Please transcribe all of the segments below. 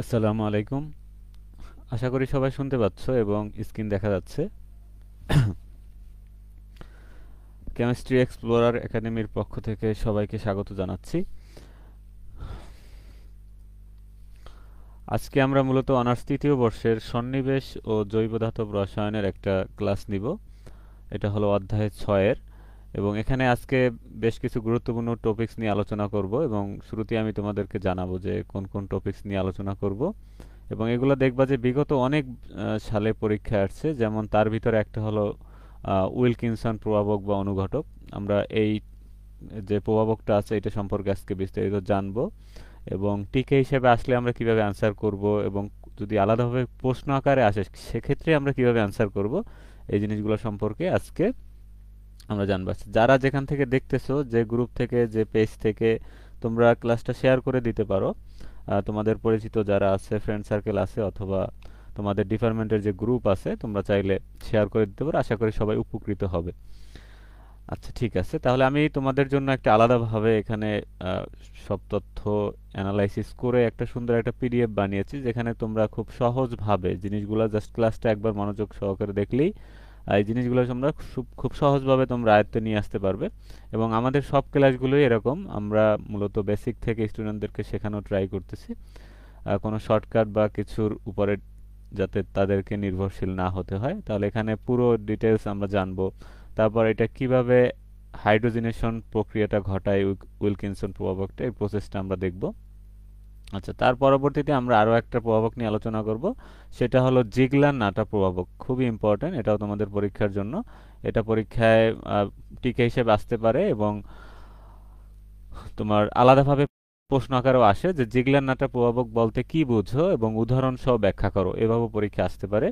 আসসালামু আলাইকুম। আশা করি সবাই শুনতে পাচ্ছ এবং স্ক্রিন দেখা যাচ্ছে। কেমিস্ট্রি এক্সপ্লোরার একাডেমির পক্ষ থেকে সবাইকে স্বাগত জানাচ্ছি। আজকে আমরা মূলত অনার্স তৃতীয় বর্ষের সন্নিবেশ ও জৈব ধাতব রসায়নের একটা ক্লাস নিব। এটা হলো অধ্যায় 6-এর এবং এখানে আজকে বেশ কিছু গুরুত্বপূর্ণ টপিকস নিয়ে আলোচনা করব এবং শুরুতেই আমি তোমাদেরকে জানাবো যে কোন কোন টপিকস নিয়ে আলোচনা করব এবং এগুলো দেখবা যে বিগত অনেক সালে পরীক্ষায় আসছে। যেমন তার ভিতরে একটা হলো উইলকিনসন প্রভাবক বা অনুঘটক। আমরা এই যে প্রভাবকটা আছে এটা সম্পর্কে আজকে বিস্তারিত জানবো এবং টিকে হিসেবে আসলে আমরা কিভাবে অ্যান্সার করব এবং যদি আলাদাভাবে প্রশ্ন আকারে আসে সেক্ষেত্রে আমরা কিভাবে অ্যান্সার করব, এই জিনিসগুলো সম্পর্কে আজকে আমরা জানবো। আচ্ছা, যারা যেখান থেকে দেখতেছো, যে গ্রুপ থেকে যে পেজ থেকে, তোমরা ক্লাসটা শেয়ার করে দিতে পারো। তোমাদের পরিচিত যারা আছে, ফ্রেন্ড সার্কেল আছে, অথবা তোমাদের ডিপার্টমেন্টের যে গ্রুপ আছে, তোমরা চাইলে শেয়ার করে দিতে পারো। আশা করি সবাই উপকৃত হবে। আচ্ছা, ঠিক আছে, তাহলে আমি তোমাদের জন্য একটা আলাদাভাবে এখানে আহ, সব তথ্য অ্যানালাইসিস করে একটা সুন্দর একটা পিডিএফ বানিয়েছি, যেখানে তোমরা খুব সহজভাবে জিনিসগুলো, জাস্ট ক্লাসটা একবার মনোযোগ সহকারে দেখলেই এই জিনিসগুলো তোমরা খুব সহজভাবে তোমরা আয়ত্তে নিয়ে আসতে পারবে। এবং আমাদের সব ক্লাসগুলোই এরকম, আমরা মূলত বেসিক থেকে স্টুডেন্টদেরকে শেখানো ট্রাই করতেছি। কোনো শর্টকাট বা কিছুর উপরে যাতে তাদেরকে নির্ভরশীল না হতে হয়, তাহলে এখানে পুরো ডিটেলস আমরা জানবো। তারপর এটা কিভাবে হাইড্রোজেনেশন প্রক্রিয়াটা ঘটায়, উইলকিনসন প্রভাবকটা, এই প্রসেসটা আমরা দেখব। আচ্ছা, তার পরবর্তীতে আমরা আরও একটা প্রভাবক নিয়ে আলোচনা করব। সেটা হলো জিগলার নাটা প্রভাবক। খুবই ইম্পর্ট্যান্ট, এটাও তোমাদের পরীক্ষার জন্য। এটা পরীক্ষায় টিকে হিসেবে আসতে পারে এবং তোমার আলাদাভাবে প্রশ্ন আকারেও আসে যে জিগলার নাটা প্রভাবক বলতে কি বুঝো এবং উদাহরণ সহ ব্যাখ্যা করো, এভাবে পরীক্ষা আসতে পারে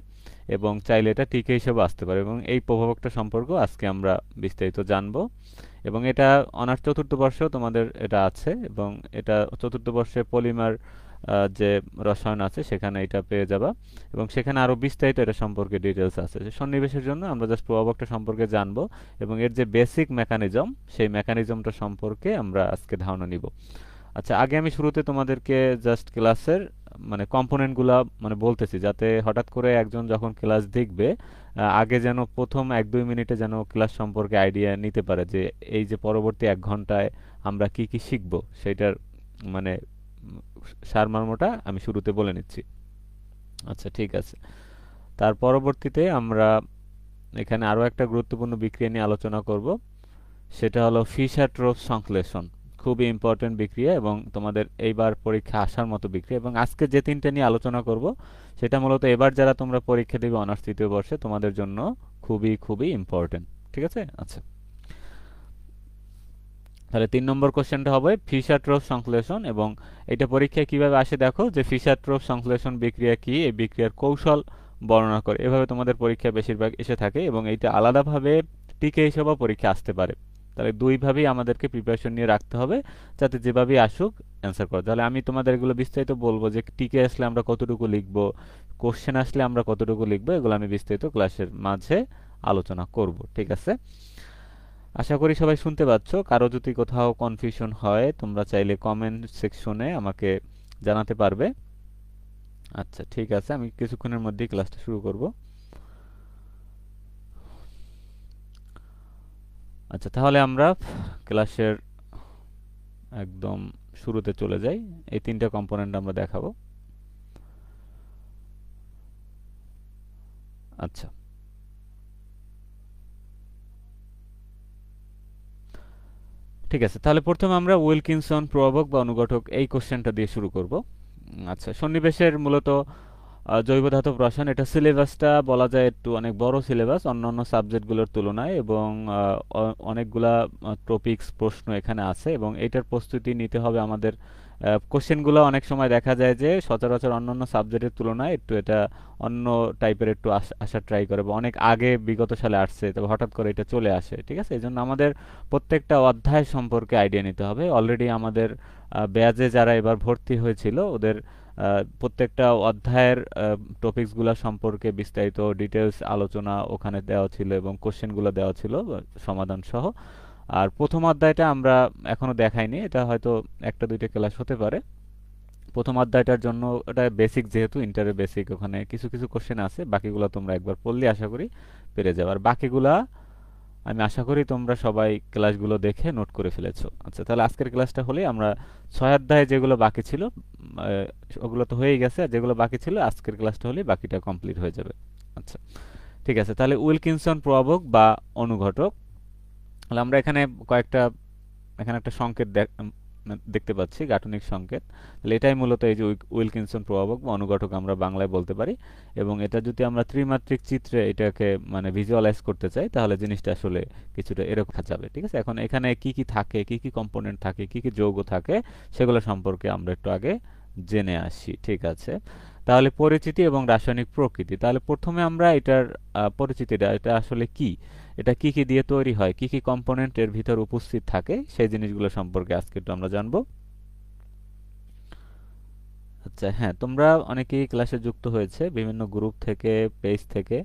এবং চাইলে এটা টিকে হিসেবে আসতে পারে। এবং এই প্রভাবকটা সম্পর্কেও আজকে আমরা বিস্তারিত জানবো। এবং এটা অনার্স চতুর্থ বর্ষেও তোমাদের এটা আছে এবং এটা চতুর্থ বর্ষে পলিমার যে রসায়ন আছে সেখানে এটা পেয়ে যাবা এবং সেখানে আরো বিস্তারিত এটা সম্পর্কে ডিটেলস আছে। যে সন্নিবেশের জন্য আমরা জাস্ট প্রভাবকটা সম্পর্কে জানবো এবং এর যে বেসিক মেকানিজম, সেই মেকানিজমটা সম্পর্কে আমরা আজকে ধারণা নিব। আচ্ছা, আগে আমি শুরুতে তোমাদেরকে জাস্ট ক্লাসের মানে কম্পোনেন্টগুলা মানে বলতেছি, যাতে হঠাৎ করে একজন যখন ক্লাস দেখবে আগে যেন প্রথম 1-2 মিনিটে যেন ক্লাস সম্পর্কে আইডিয়া নিতে পারে যে এই যে পরবর্তী 1 ঘন্টায় আমরা কি কি শিখবো সেটার মানে সারমর্মটা আমি শুরুতে বলে নিচ্ছি। আচ্ছা, ঠিক আছে। তার পরবর্তীতে আমরা এখানে আরো একটা গুরুত্বপূর্ণ বিক্রিয়া নিয়ে আলোচনা করব। সেটা হলো ফিশার ট্রোপ সংশ্লেষণ। খুবই ইম্পর্টেন্ট বিক্রিয়া এবং তোমাদের এইবার পরীক্ষা আসার মতো বিক্রিয়া। এবং আজকে যে তিনটে নিয়ে আলোচনা করব সেটা মূলত এবার যারা তোমরা পরীক্ষা দিবে অনার্স তৃতীয় বর্ষে, তোমাদের জন্য খুবই খুবই ইম্পর্টেন্ট। ঠিক আছে? আচ্ছা, তাহলে 3 নম্বর কোশ্চেনটা হবে ফিশার ট্রোপ সংশ্লেষণ। এবং এটা পরীক্ষায় কিভাবে আসে দেখো, যে ফিশার ট্রোপ সংশ্লেষণ বিক্রিয়া কি, এই বিক্রিয়ার কৌশল বর্ণনা করে, এভাবে তোমাদের পরীক্ষায় বেশিরভাগ এসে থাকে এবং এইটা আলাদাভাবে টিকে হিসেবেও পরীক্ষা আসতে পারে। তাহলে দুইভাবেই আমাদেরকে প্রিপারেশন নিয়ে রাখতে হবে, যাতে যেভাবেই আসুক অ্যান্সার করা। তাহলে আমি তোমাদের এগুলো বিস্তারিত বলবো যে টিকে আসলে আমরা কতটুকু লিখবো, কোশ্চেন আসলে আমরা কতটুকু লিখবো, এগুলো আমি বিস্তারিত ক্লাসের মাঝে আলোচনা করব। ঠিক আছে? আশা করি সবাই শুনতে পাচ্ছ। কারো যদি কোথাও কনফিউশন হয় তোমরা চাইলে কমেন্ট সেকশনে আমাকে জানাতে পারবে। আচ্ছা, ঠিক আছে, আমি কিছুক্ষণের মধ্যেই ক্লাসটা শুরু করব। আচ্ছা, তাহলে আমরা ক্লাসের একদম শুরুতে চলে যাই। এই তিনটা কম্পোনেন্ট আমরা দেখাবো। আচ্ছা, ঠিক আছে, তাহলে প্রথমে আমরা উইলকিনসন প্রভাবক বা অনুঘটক এই কোশ্চেনটা দিয়ে শুরু করব। আচ্ছা, সন্নিবেশের মূলত জৈব ধাতব রসায়ন, এটা সিলেবাসটা বলা যায় একটু অনেক বড় সিলেবাস অন্যান্য সাবজেক্টগুলোর তুলনায় এবং অনেকগুলা টপিকস প্রশ্ন এখানে আছে এবং এটার প্রস্তুতি নিতে হবে আমাদের। কোশ্চেনগুলো অনেক সময় দেখা যায় যে সচরাচর অন্যান্য সাবজেক্টের তুলনায় একটু এটা অন্য টাইপের একটু আসার ট্রাই করে বা অনেক আগে বিগত সালে আসছে, তবে হঠাৎ করে এটা চলে আসে। ঠিক আছে, এই জন্য আমাদের প্রত্যেকটা অধ্যায় সম্পর্কে আইডিয়া নিতে হবে। অলরেডি আমাদের ব্যাচে যারা এবার ভর্তি হয়েছিল ওদের প্রত্যেকটা অধ্যায়ের টপিকসগুলো সম্পর্কে বিস্তারিত ডিটেলস আলোচনা ওখানে দেওয়া ছিল এবং কোশ্চেনগুলো দেওয়া ছিল সমাধান সহ। আর প্রথম অধ্যায়টা আমরা এখনো দেখাইনি, এটা হয়তো একটা দুইটা ক্লাস হতে পারে। প্রথম অধ্যায়টার জন্য ওটা বেসিক, যেহেতু ইন্টারের বেসিক, ওখানে কিছু কিছু কোশ্চেন আছে, বাকিগুলো তোমরা একবার পড়লে আশা করি পেরে যাবে। আর বাকিগুলা আমি আশা করি তোমরা সবাই ক্লাসগুলো দেখে নোট করে ফেলেছো। আচ্ছা, তাহলে আজকের ক্লাসটা হলে আমরা 6 অধ্যায়ে যেগুলো বাকি ছিল ওগুলো তো হয়েই গেছে, আর যেগুলো বাকি ছিল আজকের ক্লাসটা হলে বাকিটা কমপ্লিট হয়ে যাবে। আচ্ছা, ঠিক আছে। তাহলে উইলকিনসন প্রভাবক বা অনুঘটক, তাহলে আমরা এখানে একটা সংকেত দেখতে পাচ্ছি, গাঠনিক সংকেত। তাহলে এটাই মূলত এই যে উইলকিনসন প্রভাবক বা অনুঘটক আমরা বাংলায় বলতে পারি। এবং এটা যদি আমরা ত্রিমাত্রিক চিত্রে এটাকে মানে ভিজুয়ালাইজ করতে চাই, তাহলে জিনিসটা আসলে কিছুটা এরকম দেখা যাবে। ঠিক আছে, এখন এখানে কি কি থাকে, কি কি কম্পোনেন্ট থাকে, কি কি যৌগ থাকে, সেগুলো সম্পর্কে আমরা একটু আগে জেনে আসি। ঠিক আছে, তাহলে পরিচিতি এবং রাসায়নিক প্রকৃতি। তাহলে প্রথমে আমরা এটার পরিচিতিটা, এটা আসলে কি, এটা কি কি দিয়ে তৈরি হয়, কি কি কম্পোনেন্ট এর ভিতর উপস্থিত থাকে, সেই জিনিসগুলো সম্পর্কে আজকে একটু আমরা জানবো। আচ্ছা, হ্যাঁ, তোমরা অনেকেই ক্লাসে যুক্ত হয়েছে বিভিন্ন গ্রুপ থেকে, পেজ থেকে।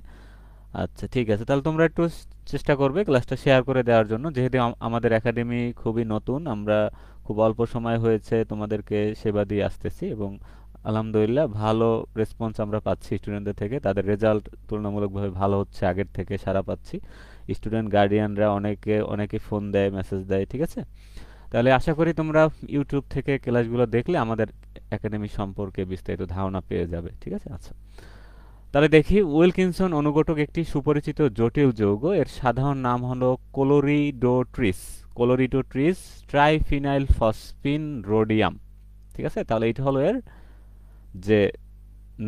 আচ্ছা, ঠিক আছে, তাহলে তোমরা একটু চেষ্টা করবে ক্লাসটা শেয়ার করে দেওয়ার জন্য, যেহেতু আমাদের একাডেমি খুবই নতুন, আমরা খুব অল্প সময় হয়েছে তোমাদেরকে সেবা দিয়ে আসতেছি, এবং আলহামদুলিল্লাহ ভালো রেসপন্স আমরা পাচ্ছি স্টুডেন্টদের থেকে, তাদের রেজাল্ট তুলনামূলকভাবে ভালো হচ্ছে, আগের থেকে সাড়া পাচ্ছি। স্টুডেন্ট গার্ডিয়ানরা অনেকে ফোন দেয়, মেসেজ দেয়। ঠিক আছে, তাহলে আশা করি তোমরা ইউটিউব থেকে ক্লাসগুলো দেখলে আমাদের একাডেমি সম্পর্কে বিস্তারিত ধারণা পেয়ে যাবে। ঠিক আছে, আচ্ছা, তাহলে দেখি, উইলকিনসন অনুঘটক একটি সুপরিচিত জটিল যৌগ। এর সাধারণ নাম হলো ক্লোরিডোট্রিস, ক্লোরিডোট্রিস ট্রাইফিনাইল ফসফিন রোডিয়াম। ঠিক আছে, তাহলে এটা হলো এর যে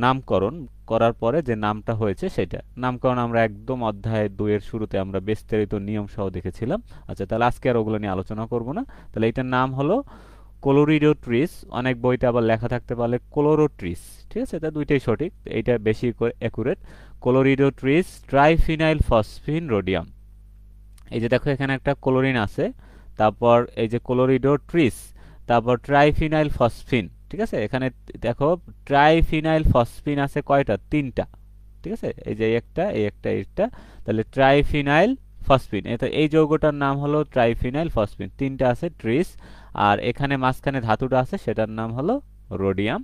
নামকরণ করার পরে যে নামটা হয়েছে, সেটা নামকরণ আমরা একদম অধ্যায় 2 এর শুরুতে আমরা বিস্তারিত নিয়ম সহ দেখেছিলাম। আচ্ছা, তাহলে আজকে আর ওগুলো নিয়ে আলোচনা করব না। তাহলে এটার নাম হলো ক্লোরিডোট্রিস, অনেক বইতে আবার লেখা থাকতে পারে ক্লোরোট্রিস। ঠিক আছে, তা দুইটাই সঠিক, এইটা বেশি accurate. Chloridotris triphenyl phosphine rhodium. এই যে দেখো, এখানে একটা ক্লোরিন আছে, তারপর এই যে ক্লোরিডোট্রিস, তারপর ট্রাইফিনাইল ফসফিন। ঠিক আছে, এখানে দেখো ট্রাইফিনাইল ফসফিন আছে কয়টা, 3টা। ঠিক আছে, এই যে একটা, এইটা, তাহলে ট্রাইফিনাইল ফসফিন, এটা এই যৌগটার নাম হলো ট্রাইফিনাইল ফসফিন, 3টা আছে ট্রিস। আর এখানে মাঝখানে ধাতুটা আছে, সেটার নাম হলো রোডিয়াম।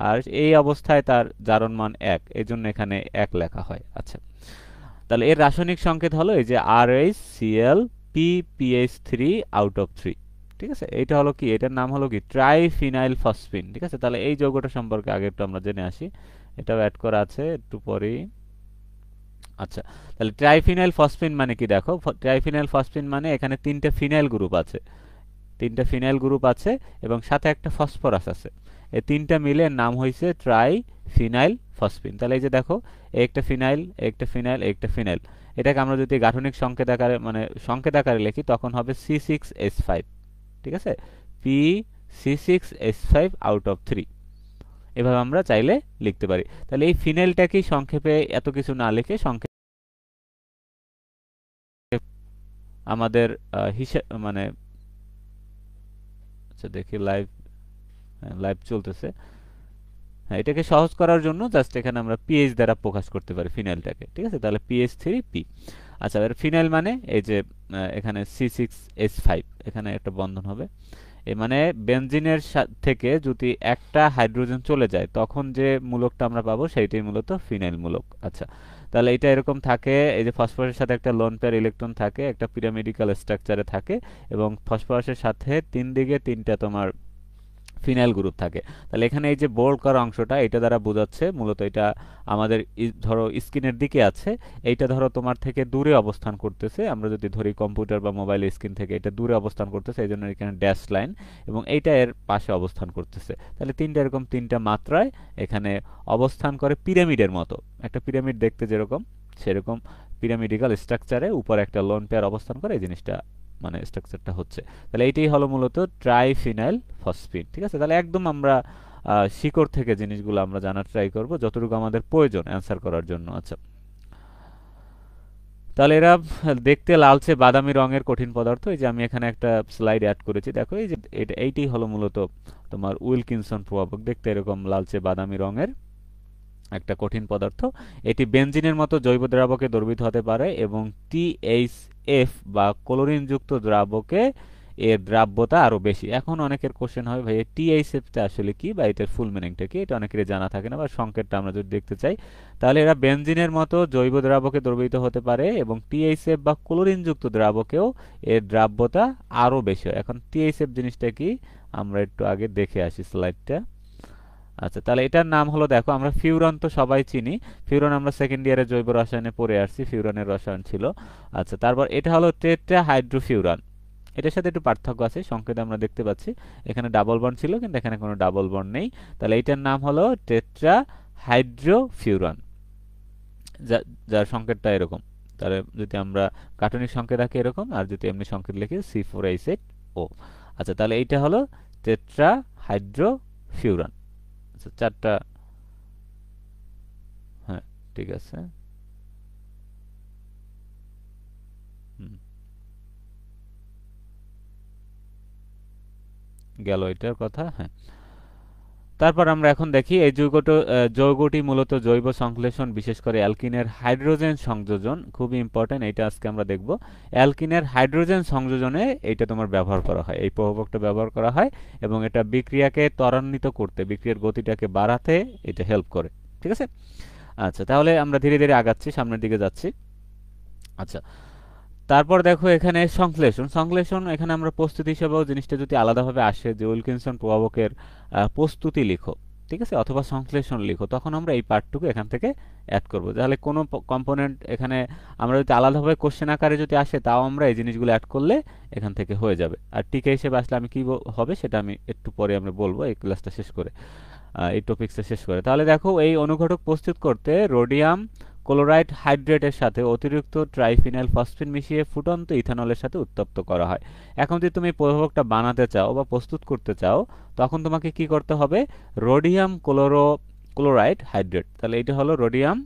আর এই অবস্থায় তার জারণ মান 1, এই জন্য এখানে 1 লেখা হয়। আচ্ছা, তাহলে এর রাসায়নিক সংকেত হলো এই যে RHCl PPH3 আউট অফ 3। ঠিক আছে, এটা হলো কি, এটার নাম হলো কি ট্রাইফিনাইল ফসফিন। ঠিক আছে, তাহলে এই যৌগটা সম্পর্কে আগে একটু আমরা জেনে আসি, এটাও অ্যাড করা আছে একটু পরেই। আচ্ছা, তাহলে ট্রাইফিনাইল ফসফিন মানে কি, দেখো ট্রাইফিনাইল ফসফিন মানে এখানে 3টে ফিনাইল গ্রুপ আছে, 3টে ফিনাইল গ্রুপ আছে এবং সাথে একটা ফসফরাস আছে, এই 3টা মিলে নাম হয়েছে ট্রাইফিনাইল ফসফিন। তাহলে এই যে দেখো, একটা ফিনাইল, একটা ফিনাইল, একটা ফিনাইল, এটাকে আমরা যদি গাঠনিক সংকেত আকারে মানে সংকেত আকারে লিখি, তখন হবে C6H5। ঠিক আছে, C6H5 আউট অফ 3, এভাবে আমরা চাইলে লিখতে পারি। তাহলে এই ফিনাইলটাকেই সংক্ষেপে, এত কিছু না লিখে সংক্ষেপে আমাদের হিসাব মানে, আচ্ছা দেখি লাইভ চলতেছে। হ্যাঁ, এটাকে সহজ করার জন্য জাস্ট এখানে আমরা পিএইচ দ্বারা প্রকাশ করতে পারি ফিনাইলটাকে। ঠিক আছে, তাহলে PH3P। আচ্ছা, এর ফিনাইল মানে এই যে এখানে C6H5, এখানে একটা বন্ধন হবে, এ মানে বেনজিনের থেকে যদি একটা হাইড্রোজেন চলে যায়, তখন যে মূলকটা আমরা পাবো সেইটাই মূলত ফিনাইল মূলক। আচ্ছা, তাহলে এটা এরকম থাকে, এই যে ফসফরাসের সাথে একটা লোন পেয়ার ইলেকট্রন থাকে, একটা পিরামিডিক্যাল স্ট্রাকচারে থাকে, এবং ফসফরাসের সাথে 3 দিকে 3টা তোমার ফিনাইল গ্রুপ থাকে। তাহলে এখানে এই যে বোল্ড করা অংশটা, এটা দ্বারা বোঝাচ্ছে মূলত এটা আমাদের ধরো স্ক্রিনের দিকে আছে, এইটা ধরো তোমার থেকে দূরে অবস্থান করতেছে, আমরা যদি ধরি কম্পিউটার বা মোবাইল স্ক্রিন থেকে এটা দূরে অবস্থান করতেছে, এই জন্য এখানে ড্যাশ লাইন, এবং এইটা এর পাশে অবস্থান করতেছে। তাহলে 3টা এরকম 3টা মাত্রায় এখানে অবস্থান করে, পিরামিডের মতো, একটা পিরামিড দেখতে যেরকম সেরকম পিরামিডিক্যাল স্ট্রাকচারে উপর একটা লোন পেয়ার অবস্থান করে, এই জিনিসটা মানে স্ট্রাকচারটা হচ্ছে। তাহলে এইটাই হলো মূলত ট্রাইফিনাইল ফসফিন। ঠিক আছে, তাহলে একদম আমরা শিকড় থেকে জিনিসগুলো আমরা জানার ট্রাই করব, যতটুকু আমাদের প্রয়োজন অ্যান্সার করার জন্য। আচ্ছা, তাহলে এরা দেখতে লালচে বাদামি রঙের কঠিন পদার্থ। এই যে আমি এখানে একটা স্লাইড অ্যাড করেছি, দেখো এই যে এইটাই হলো মূলত তোমার উইলকিনসন প্রভাবক, দেখতে এরকম লালচে বাদামি রঙের একটা কঠিন পদার্থ। এটি বেনজিনের মতো জৈব দ্রাবকে দ্রবীভূত হতে পারে এবং THF বা ক্লোরিনযুক্ত দ্রাবকে এর দ্রাব্যতা আরো বেশি। এখন অনেকের কোশ্চেন হবে ভাই টিএইচএফটা আসলে কি বা এটার ফুল মিনিংটা কি, এটা অনেকেরই জানা থাকে না বা সংকেতটা আমরা যদি দেখতে চাই তাহলে এরা বেনজিনের মতো জৈব দ্রাবকে দ্রবীভূত হতে পারে এবং টিএইচএফ বা ক্লোরিনযুক্ত দ্রাবকেও এর দ্রাব্যতা আরো বেশি হয়। এখন টিএইচএফ জিনিসটা কি আমরা একটু আগে দেখে আসি স্লাইডটা। আচ্ছা, তাহলে এটার নাম হলো, দেখো আমরা ফিউরন তো সবাই চিনি, ফিউরন আমরা সেকেন্ড ইয়ারে জৈব রসায়নে পড়ে আসছি, ফিউরনের রসায়ন ছিল। আচ্ছা, তারপর এটা হলো টেট্রা হাইড্রোফিউরান। এটার সাথে একটু পার্থক্য আছে, সংকেতে আমরা দেখতে পাচ্ছি এখানে ডাবল বন্ড ছিল কিন্তু এখানে কোনো ডাবল বন্ড নেই। তাহলে এটার নাম হলো টেট্রা হাইড্রোফিউরান, যার সংকেতটা এরকম। তাহলে যদি আমরা কার্টুনিক সংকেত রাখি এরকম, আর যদি এমনি সংকেত লিখি C4H8O। আচ্ছা, তাহলে এইটা হলো টেট্রা হাইড্রোফিউরান। আচ্ছা, চারটা, হ্যাঁ ঠিক আছে। হুম, গেল এটার কথা, হ্যাঁ। তারপর আমরা এখন দেখি এই যৌগটি মূলত জৈব সংশ্লেষণ, বিশেষ করে অ্যালকিনের হাইড্রোজেন সংযোজন, খুবই ইম্পর্টেন্ট, এটা আজকে আমরা দেখব। অ্যালকিনের হাইড্রোজেন সংযোজনে এইটা তোমার ব্যবহার করা হয়, এই প্রভাবকটা ব্যবহার করা হয় এবং এটা বিক্রিয়াকে ত্বরান্বিত করতে, বিক্রিয়ার গতিটাকে বাড়াতে এটা হেল্প করে, ঠিক আছে। আচ্ছা, তাহলে আমরা ধীরে ধীরে আগাচ্ছি, সামনের দিকে যাচ্ছি। আচ্ছা, তারপর দেখো এখানে সংশ্লেষণ, এখানে আমরা প্রস্তুতি হিসেবেও জিনিসটা যদি আলাদাভাবে আসে যে উইলকিনসন প্রভাবকের প্রস্তুতি লিখো, ঠিক আছে, অথবা সংশ্লেষণ লিখো, তখন আমরা এই পার্টটুকু এখান থেকে অ্যাড করব। তাহলে কোনো কম্পোনেন্ট এখানে আমরা যদি আলাদাভাবে কোশ্চেন আকারে যদি আসে তাও আমরা এই জিনিসগুলো অ্যাড করলে এখান থেকে হয়ে যাবে। আর টিকে হিসেবে আসলে আমি কি হবে সেটা আমি একটু পরে আমরা বলবো এই ক্লাসটা শেষ করে, এই টপিকসটা শেষ করে। তাহলে দেখো এই অনুঘটক প্রস্তুত করতে রোডিয়াম ক্লোরাইড হাইড্রেটের সাথে অতিরিক্ত ট্রাইফিনাইল ফসফেট মিশিয়ে ফুটন্ত ইথানলের সাথে উত্তপ্ত করা হয়। এখন যদি তুমি প্রভাবকটা বানাতে চাও বা প্রস্তুত করতে চাও তখন তোমাকে কি করতে হবে, রোডিয়াম ক্লোরাইড হাইড্রেট, তাহলে এটা হলো রোডিয়াম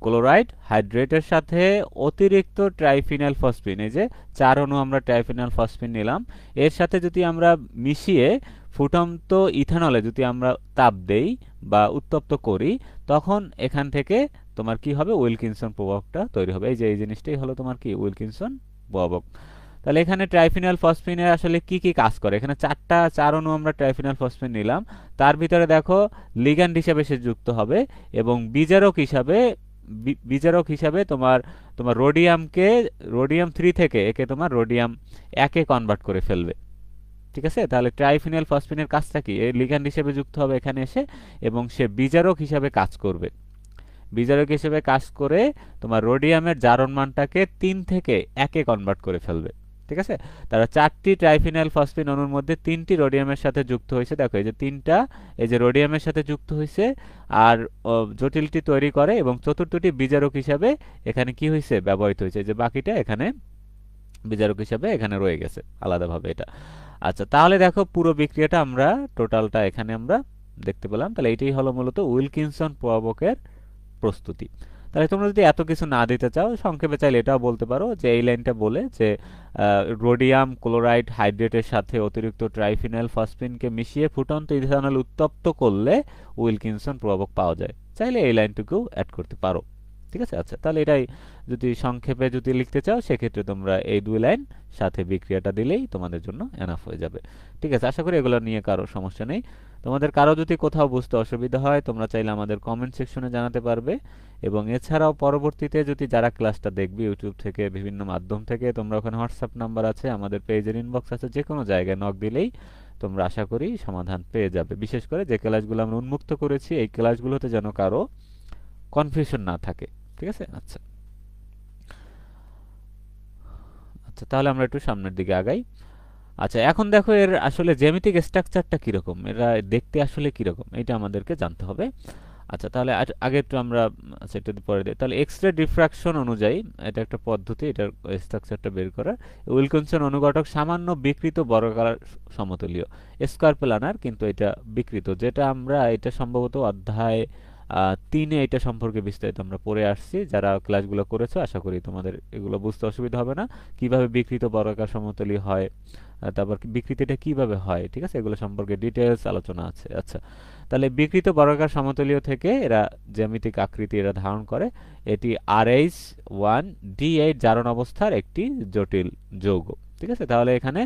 ক্লোরাইড হাইড্রেটের সাথে অতিরিক্ত ট্রাইফিনাইল ফসফিন, এই যে 4 অণু আমরা ট্রাইফিনাইল ফসফিন নিলাম, এর সাথে যদি আমরা মিশিয়ে ফুটন্ত ইথানলে যদি আমরা তাপ দেই বা উত্তপ্ত করি তখন এখান থেকে তোমার কি হবে, উইলকিনসন প্রভাবকটা তৈরি হবে। এই যে এই জিনিসটাই হলো তোমার কি উইলকিনসন প্রভাবক। তাহলে এখানে ট্রাইফিনাইল ফসফিনের আসলে কি কি কাজ করে, এখানে 4 অণু আমরা ট্রাইফিনাইল ফসফিন নিলাম, তার ভিতরে দেখো লিগ্যান্ড হিসেবে সে যুক্ত হবে এবং বিজারক হিসাবে তোমার তোমার রোডিয়াম 3 থেকে একে তোমার রোডিয়াম 1-এ কনভার্ট করে ফেলবে, ঠিক আছে। তাহলে ট্রাইফিনাইল ফসফিনের কাজটা কি, এই লিগ্যান্ড হিসেবে যুক্ত হবে এখানে এসে এবং সে বিজারক হিসাবে কাজ করবে, বিজারক হিসেবে কাজ করে তোমার রোডিয়ামের জারণ মানটাকে 3 থেকে 1-এ কনভার্ট করে ফেলবে, ঠিক আছে। তারা 4টি ট্রাইফিনাইল ফসফিন অণুর মধ্যে 3টি রোডিয়ামের সাথে যুক্ত হয়েছে, দেখো এই যে 3টা এই যে রোডিয়ামের সাথে যুক্ত হয়েছে আর জটিলটি তৈরি করে এবং চতুর্থটি বিজারক হিসাবে এখানে কি হয়েছে, ব্যবহৃত হয়েছে, যে বাকিটা এখানে বিজারক হিসাবে এখানে রয়ে গেছে আলাদাভাবে এটা। আচ্ছা, তাহলে দেখো পুরো বিক্রিয়াটা আমরা টোটালটা এখানে আমরা দেখতে পেলাম। তাহলে এটাই হলো মূলত উইলকিনসন প্রভাবকের প্রস্তুতি। তাহলে তোমরা যদি এত কিছু না দিতে চাও সংক্ষেপে চাইলে এটাও বলতে পারো যে এই লাইনটা বলে যে রোডিয়াম ক্লোরাইড হাইড্রেটের সাথে অতিরিক্ত ট্রাইফিনাইল ফসফিনকে মিশিয়ে ফুটন্ত ইথানল উত্তপ্ত করলে উইলকিনসন প্রভাবক পাওয়া যায়, চাইলে এই লাইনটুকু অ্যাড করতে পারো, ঠিক আছে। আচ্ছা, তাহলে এটাই যদি সংক্ষেপে যদি লিখতে চাও সেক্ষেত্রে তোমরা এই 2 লাইন সাথে বিক্রিয়াটা দিলেই তোমাদের জন্য এনাফ হয়ে যাবে, ঠিক আছে। আশা করি এগুলো নিয়ে কারো সমস্যা নেই। তোমাদের কারো যদি কোথাও বুঝতে অসুবিধা হয় তোমরা চাইলে আমাদের কমেন্ট সেকশনে জানাতে পারবে এবং এছাড়াও পরবর্তীতে যদি যারা ক্লাসটা দেখবে ইউটিউব থেকে বিভিন্ন মাধ্যম থেকে, তোমরা ওখানে হোয়াটসঅ্যাপ নাম্বার আছে, আমাদের পেজের ইনবক্স আছে, যে কোনো জায়গায় নক দিলেই তোমরা আশা করি সমাধান পেয়ে যাবে। বিশেষ করে যে ক্লাসগুলো আমরা উন্মুক্ত করেছি এই ক্লাসগুলোতে যেন কারো কনফিউশন না থাকে, ঠিক আছে। আচ্ছা আচ্ছা, তাহলে আমরা একটু সামনের দিকে আগাই। আচ্ছা, এখন দেখো এর আসলে জ্যামিতিক স্ট্রাকচারটা কিরকম, এরা দেখতে আসলে কিরকম এটা আমাদেরকে জানতে হবে। আচ্ছা, তাহলে আগে একটু আমরা, আচ্ছা একটু পরে দিই। তাহলে এক্স রে ডিফ্রাকশন অনুযায়ী এটা একটা পদ্ধতি এটার স্ট্রাকচারটা বের করার। উইলকিনসন অনুঘটক সামান্য বিকৃত বর্গাকার সমতলীয় স্কয়ার প্ল্যানার, কিন্তু এটা বিকৃত, যেটা আমরা এটা সম্ভবত অধ্যায় 3-এ এটা সম্পর্কে বিস্তারিত আমরা পড়ে আসছি। যারা ক্লাসগুলো করেছো আশা করি তোমাদের এগুলো বুঝতে অসুবিধা হবে না, কিভাবে বিকৃত বর্গাকার সমতলী হয়, তারপর বিকৃতিটা কিভাবে হয়, ঠিক আছে, এগুলো সম্পর্কে ডিটেইলস আলোচনা আছে। আচ্ছা, তাহলে বিকৃত বর্গাকার সমতলীয় থেকে এরা জ্যামিতিক আকৃতি এরা ধারণ করে। এটি RH1D8 জারণ অবস্থার একটি জটিল যৌগ। ঠিক আছে, তাহলে এখানে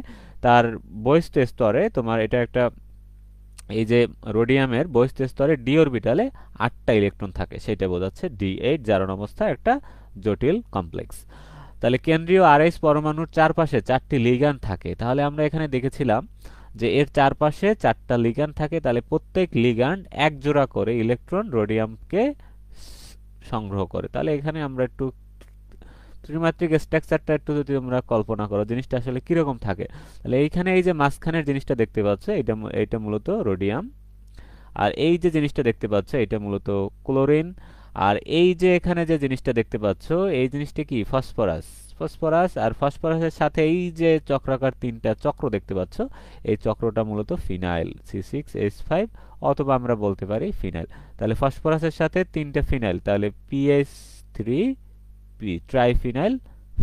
তার বহিস্থ স্তরে তোমার এটা একটা, এই যে রোডিয়ামের বহিস্থ স্তরে ডি অরবিটালে 8টা ইলেকট্রন থাকে, সেটা বোঝাচ্ছে D8 জারণ অবস্থার একটা জটিল কমপ্লেক্স। তাহলে কেন্দ্রীয় RH পরমাণুর চারপাশে 4টি লিগ্যান্ড থাকে। তাহলে আমরা এখানে দেখেছিলাম যে এর চারপাশে 4টা লিগ্যান্ড থাকে, তাহলে প্রত্যেক লিগ্যান্ড এক জোড়া করে ইলেকট্রন রোডিয়ামকে সংগ্রহ করে। তাহলে এখানে আমরা একটু ত্রিমাত্রিক স্ট্রাকচারটা একটু যদি আমরা কল্পনা করো জিনিসটা আসলে কিরকম থাকে, তাহলে এইখানে এই যে মাঝখানের জিনিসটা দেখতে পাচ্ছ এটা মূলত রোডিয়াম, আর এই যে জিনিসটা দেখতে পাচ্ছ এটা মূলত ক্লোরিন, আর এই যে এখানে যে জিনিসটা দেখতে পাচ্ছ এই জিনিসটা কি ফসফরাস। আর ফসফরাসের সাথে এই যে চক্রাকার 3টা চক্র দেখতে পাচ্ছ, এই চক্রটা মূলত ফিনাইল C6H5, অথবা আমরা বলতে পারি ফিনাইল। তাহলে ফসফরাসের সাথে 3টা ফিনাইল, তাহলে PH3P ট্রাইফিনাইল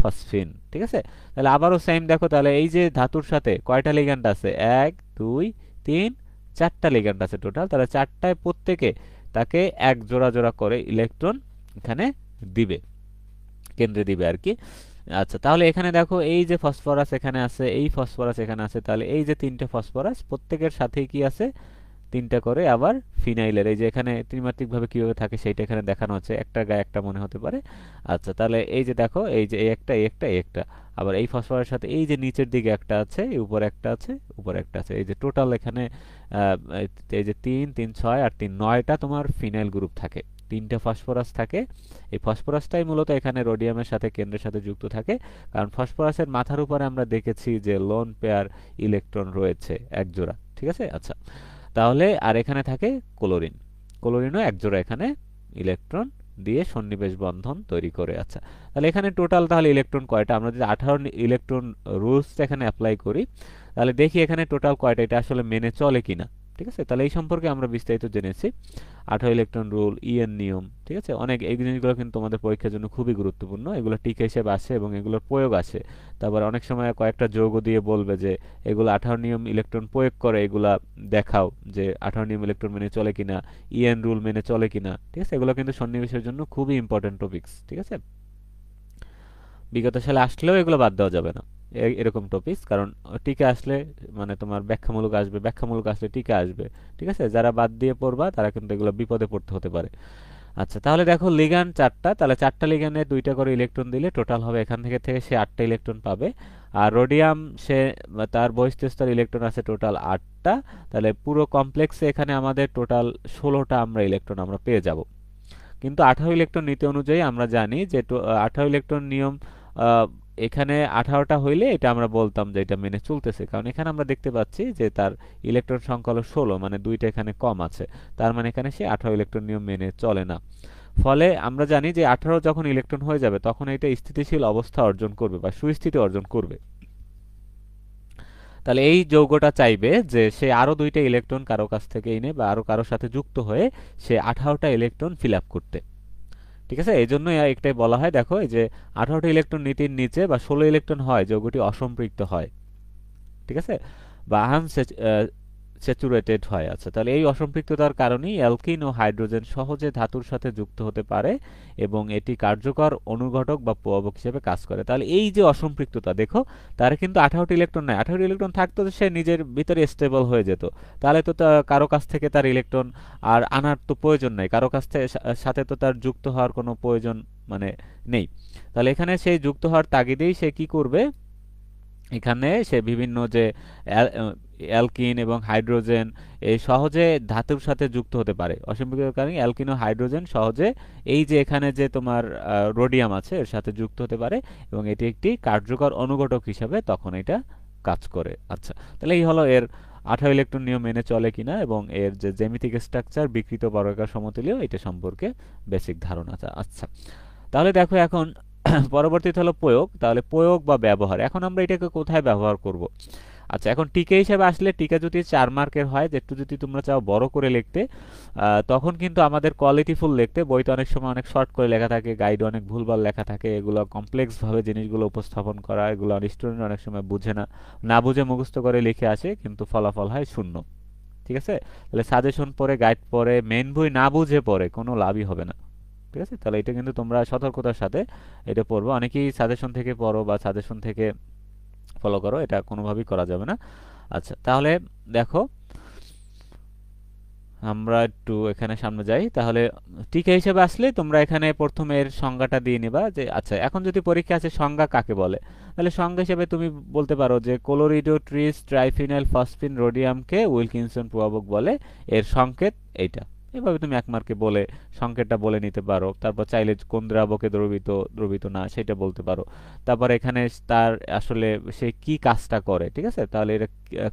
ফসফিন। ঠিক আছে, তাহলে আবারও সেম দেখো, তাহলে এই যে ধাতুর সাথে কয়টা লিগ্যান্ড আছে, 1 2 3 4টা লিগ্যান্ড আছে টোটাল, তাহলে 4টায় প্রত্যেকে তাকে এক জোড়া জোড়া করে ইলেকট্রন এখানে দিবে, কেন্দ্রে দিবে আর কি। আচ্ছা, তাহলে এখানে দেখো এই যে ফসফরাস এখানে আছে, এই ফসফরাস এখানে আছে, তাহলে এই যে 3টে ফসফরাস প্রত্যেকের সাথেই কি আছে, 3টা করে আবার ফিনাইলের, এই যে এখানে ত্রিমাত্রিক ভাবে কিভাবে থাকে সেইটা এখানে দেখানো হচ্ছে, একটা গায়ে একটা মনে হতে পারে। আচ্ছা, তাহলে এই যে দেখো এই যে এই একটা এই একটা এই একটা, আবার এই ফসফরাসের সাথে এই যে নিচের দিকে একটা আছে, উপরে একটা আছে, উপরে একটা আছে, এই যে টোটাল এখানে এই যে 3 3 6 আর 3 9টা তোমার ফিনাইল গ্রুপ থাকে, 3টে ফসফরাস থাকে। এই ফসফরাসটাই মূলত এখানে রোডিয়ামের সাথে কেন্দ্রের সাথে যুক্ত থাকে, কারণ ফসফরাসের মাথার উপরে আমরা দেখেছি যে লোন পেয়ার ইলেকট্রন রয়েছে এক জোড়া। ঠিক আছে, আচ্ছা, তাহলে আর এখানে থাকে ক্লোরিন, ক্লোরিনও এক জোড়া এখানে ইলেকট্রন দিয়ে সন্নিবেশ বন্ধন তৈরি করে। আচ্ছা, তাহলে এখানে টোটাল তাহলে ইলেকট্রন কয়টা, আমরা যদি 18 ইলেকট্রন রুলস এখানে অ্যাপ্লাই করি তাহলে দেখি এখানে টোটাল কয়টা, এটা আসলে মেনে চলে কিনা। ঠিক আছে, তাহলে এই সম্পর্কে আমরা বিস্তারিত জেনেছি, 18 ইলেকট্রন রুল, ইএন নিয়ম। ঠিক আছে, অনেক এই জিনিসগুলো কিন্তু তোমাদের পরীক্ষার জন্য খুবই গুরুত্বপূর্ণ, এগুলো টিকা হিসেবে আসে এবং এগুলোর প্রয়োগ আসে। তারপর অনেক সময় কয়েকটা যৌগ দিয়ে বলবে যে এগুলো 18 নিয়ম ইলেকট্রন প্রয়োগ করে, এগুলা দেখাও যে 18 নিয়ম ইলেকট্রন মেনে চলে কিনা, ইএন রুল মেনে চলে কিনা। ঠিক আছে, এগুলো কিন্তু সন্নিবেশের জন্য খুবই ইম্পর্টেন্ট টপিকস। ঠিক আছে, বিগত সালে আসলেও এগুলো বাদ দেওয়া যাবে না, এরকম টপিকস, কারণ টিকা আসলে মানে তোমার ব্যাখ্যামূলক আসবে, ব্যাখ্যামূলক আসলে টিকা আসবে। ঠিক আছে, যারা বাদ দিয়ে পড়বা তারা কিন্তু এগুলো বিপদে পড়তে হতে পারে। আচ্ছা, তাহলে দেখো লিগ্যান্ড 4টা, তাহলে 4টা লিগ্যান্ডে 2টা করে ইলেকট্রন দিলে টোটাল হবে এখান থেকে সে 8টা ইলেকট্রন পাবে। আর রোডিয়াম সে তার বহিস্থ স্তর ইলেকট্রন আছে টোটাল 8টা, তাহলে পুরো কমপ্লেক্সে এখানে আমাদের টোটাল 16টা আমরা ইলেকট্রন আমরা পেয়ে যাব। কিন্তু 18 ইলেকট্রন নীতি অনুযায়ী আমরা জানি যে 18 ইলেকট্রন নিয়ম, এখানে 18টা হইলে এটা আমরা বলতাম যে এটা মেনে চলতেছে, কারণ এখানে আমরা দেখতে পাচ্ছি যে তার ইলেকট্রন সংখ্যা হলো 16, মানে 2টা এখানে কম আছে, তার মানে এখানে সে 18 ইলেকট্রন নিয়ম মেনে চলে না। ফলে আমরা জানি যে 18 যখন ইলেকট্রন হয়ে যাবে তখন এটা স্থিতিশীল অবস্থা অর্জন করবে বা সুস্থিতি অর্জন করবে। তাহলে এই যৌগটা চাইবে যে সে আরো 2টা ইলেকট্রন কারো কাছ থেকে এনে বা আরো কারোর সাথে যুক্ত হয়ে সে 18টা ইলেকট্রন ফিল আপ করতে। ঠিক আছে, এই জন্য একটাই বলা হয়, দেখো এই যে 18টা ইলেকট্রন নীতির নিচে বা 16 ইলেকট্রন হয় যৌগটি অসম্পৃক্ত হয়। ঠিক আছে, বা আনস্যাচুরেটেড হয়। আচ্ছা, তাহলে এই অসম্পৃক্ততার কারণেই অ্যালকিন ও হাইড্রোজেন সহজে ধাতুর সাথে যুক্ত হতে পারে এবং এটি কার্যকর অনুঘটক বা প্রভাবক হিসেবে কাজ করে। তাহলে এই যে অসম্পৃক্ততা দেখো, তার কিন্তু 18টি ইলেকট্রন নাই, 18টি ইলেকট্রন থাকতো তো সে নিজের ভিতরে স্টেবল হয়ে যেত, তাহলে তো কারো কাছ থেকে তার ইলেকট্রন আর আনার তো প্রয়োজন নাই, কারো কাছ থেকে সাথে তো তার যুক্ত হওয়ার কোনো প্রয়োজন মানে নেই। তাহলে এখানে সেই যুক্ত হওয়ার তাগিদেই সে কি করবে, এখানে সে বিভিন্ন যে অ্যালকিন এবং হাইড্রোজেন এই সহজে ধাতুর সাথে যুক্ত হতে পারে। অসম্পৃক্ততার কারণে অ্যালকিন ও হাইড্রোজেন সহজে এই যে এখানে যে তোমার রোডিয়াম আছে এর সাথে যুক্ত হতে পারে এবং এটি একটি কার্যকর অনুঘটক হিসাবে তখন এটা কাজ করে। আচ্ছা, তাহলে এই হলো এর 18 ইলেকট্রন নিয়ম মেনে চলে কিনা এবং এর যে জ্যামিতিক স্ট্রাকচার বিকৃত বর্গাকার সমতলীয় এটা সম্পর্কে বেসিক ধারণা। আচ্ছা, তাহলে দেখো এখন পরবর্তীতে হলো প্রয়োগ। তাহলে প্রয়োগ বা ব্যবহার, এখন আমরা এটাকে কোথায় ব্যবহার করব। আচ্ছা, এখন টিকা হিসেবে আসলে টিকা যদি 4 মার্কের হয়, একটু যদি তোমরা চাও বড় করে লিখতে তখন কিন্তু আমাদের কোয়ালিটিফুল লিখতে, বইতে অনেক সময় অনেক শর্ট করে লেখা থাকে, গাইডে অনেক ভুলভাল লেখা থাকে, এগুলো কমপ্লেক্স ভাবে জিনিসগুলো উপস্থাপন করা, এগুলো স্টুডেন্ট অনেক সময় বুঝে না, না বুঝে মুখস্থ করে লিখে আসে কিন্তু ফলাফল হয় 0। ঠিক আছে? তাহলে সাজেশন পড়ে, গাইড পড়ে, মেইন বই না বুঝে পড়ে কোনো লাভই হবে না। ঠিক আছে? তাহলে এটা কিন্তু তোমরা সতর্কতার সাথে এটা পড়বে। অনেকেই সাজেশন থেকে পড়ো বা সাজেশন থেকে ফলো করো, এটা কোনোভাবেই করা যাবে না। আচ্ছা, তাহলে দেখো আমরা একটু এখানে সামনে যাই। তাহলে টিকা হিসেবে আসলে তোমরা এখানে প্রথমে এর সংজ্ঞাটা দিয়ে নিবা যে আচ্ছা, এখন যদি পরীক্ষা আছে সংজ্ঞা কাকে বলে, তাহলে সংজ্ঞা হিসেবে তুমি বলতে পারো যে কোলোরিডো ট্রিস ট্রাইফিনাইল ফসফিন রোডিয়ামকে উইলকিনসন প্রভাবক বলে, এর সংকেত এইটা। এভাবে তুমি এক মার্কে বলে সংকেতটা বলে নিতে পারো। তারপর চাইলে কোন দ্রাবকে দ্রবীত দ্রবীত না সেটা বলতে পারো। তারপর এখানে তার আসলে সে কি কাজটা করে, ঠিক আছে? তাহলে এটা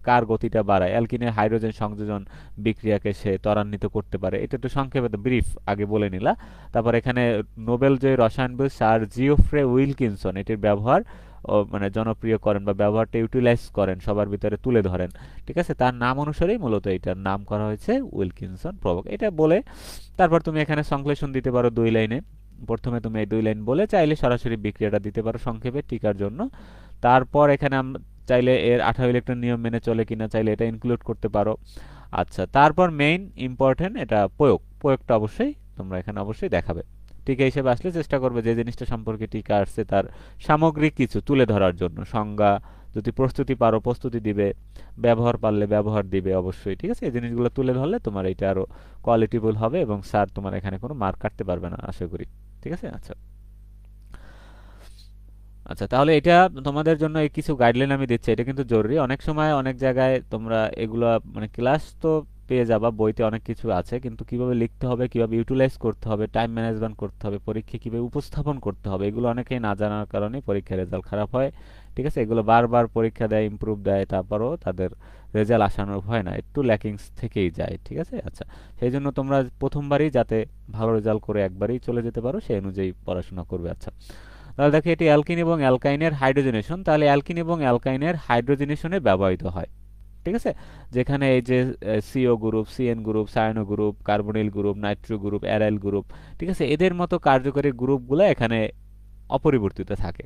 কার গতিটা বাড়ায়, অ্যালকিনের হাইড্রোজেন সংযোজন বিক্রিয়াকে সে ত্বরান্বিত করতে পারে। এটা একটু সংক্ষেপে ব্রিফ আগে বলে নিলা। তারপর এখানে নোবেল জয়ী রসায়নবিদ স্যার জিওফ্রে উইলকিনসন এটির ব্যবহার মানে জনপ্রিয় করেন বা ব্যবহারটা ইউটিলাইজ করেন, সবার ভিতরে তুলে ধরেন। ঠিক আছে? তার নাম অনুসারেই মূলত এটার নাম করা হয়েছে উইলকিনসন প্রভাবক। এটা বলে তারপর তুমি এখানে সংশ্লেষণ দিতে পারো 2 লাইনে। প্রথমে তুমি এই 2 লাইন বলে চাইলে সরাসরি বিক্রিয়াটা দিতে পারো সংক্ষেপে টিকার জন্য। তারপর এখানে চাইলে এর 18 ইলেকট্রন নিয়ম মেনে চলে কিনা চাইলে এটা ইনক্লুড করতে পারো। আচ্ছা, তারপর মেইন ইম্পর্টেন্ট এটা প্রয়োগটা অবশ্যই তোমরা এখানে অবশ্যই দেখাবে। টিকা হিসেবে আসলে চেষ্টা করবে যে জিনিসটা সম্পর্কে টিকা আসছে তার সামগ্রিক কিছু তুলে ধরার জন্য। সংজ্ঞা, যদি প্রস্তুতি পারো প্রস্তুতি দিবে, ব্যবহার পারলে ব্যবহার দিবে অবশ্যই। ঠিক আছে? এই জিনিসগুলো তুলে ধরলে তোমার এটা আরো কোয়ালিটিফুল হবে এবং স্যার তোমার এখানে কোনো মার্ক কাটতে পারবে না আশা করি। ঠিক আছে? আচ্ছা আচ্ছা, তাহলে এটা তোমাদের জন্য এই কিছু গাইডলাইন আমি দিচ্ছি, এটা কিন্তু জরুরি। অনেক সময় অনেক জায়গায় তোমরা এগুলা মানে ক্লাস তো পেয়ে যাবা, বইতে অনেক কিছু আছে, কিন্তু কিভাবে লিখতে হবে, কিভাবে ইউটিলাইজ করতে হবে, টাইম ম্যানেজমেন্ট করতে হবে, পরীক্ষায় কিভাবে উপস্থাপন করতে হবে, এগুলো অনেকেই না জানার কারণে পরীক্ষার রেজাল্ট খারাপ হয়। ঠিক আছে? এগুলো বারবার পরীক্ষা দেয়, ইমপ্রুভ দেয়, তারপরও তাদের রেজাল্ট আশানুরূপ হয় না, একটু ল্যাকিংস থেকেই যায়। ঠিক আছে? আচ্ছা, সেই জন্য তোমরা প্রথমবারই যাতে ভালো রেজাল্ট করে একবারই চলে যেতে পারো সেই অনুযায়ী পড়াশোনা করবে। আচ্ছা, তাহলে দেখো এটি অ্যালকিন এবং অ্যালকাইনের হাইড্রোজেনেশন। তাহলে অ্যালকিন এবং অ্যালকাইনের হাইড্রোজেনেশনে ব্যবহৃত হয়। ঠিক আছে? যেখানে এই যে CO group, CN group, cyano group, carbonyl group, nitro group, aryl group, ঠিক আছে, এদের মতো কার্যকরী গ্রুপগুলো এখানে অপরিবর্তিত থাকে।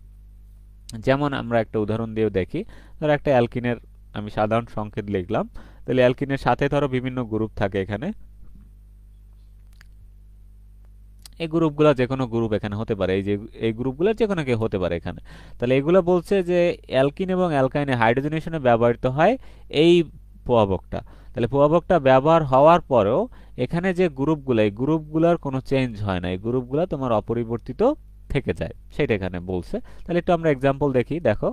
যেমন আমরা একটা উদাহরণ দিয়েও দেখি। ধরো একটা অ্যালকিনের আমি সাধারণ সংকেত লিখলাম। তাহলে অ্যালকিনের সাথে ধরো বিভিন্ন গ্রুপ থাকে এখানে। এই গ্রুপগুলো যে কোনো গ্রুপ এখানে হতে পারে, এই যে এই গ্রুপগুলো যে কোনো কেউ হতে পারে এখানে। তাহলে এগুলো বলছে যে অ্যালকিন এবং অ্যালকাইনে হাইড্রোজেনেশনে ব্যবহৃত হয় এই প্রভাবকটা। তাহলে প্রভাবকটা ব্যবহার হওয়ার পরেও এখানে যে গ্রুপগুলো, এই গ্রুপগুলোর কোনো চেঞ্জ হয় না, এই গ্রুপগুলো তোমার অপরিবর্তিত থেকে যায়, সেটা এখানে বলছে। তাহলে একটু আমরা এক্সাম্পল দেখি। দেখো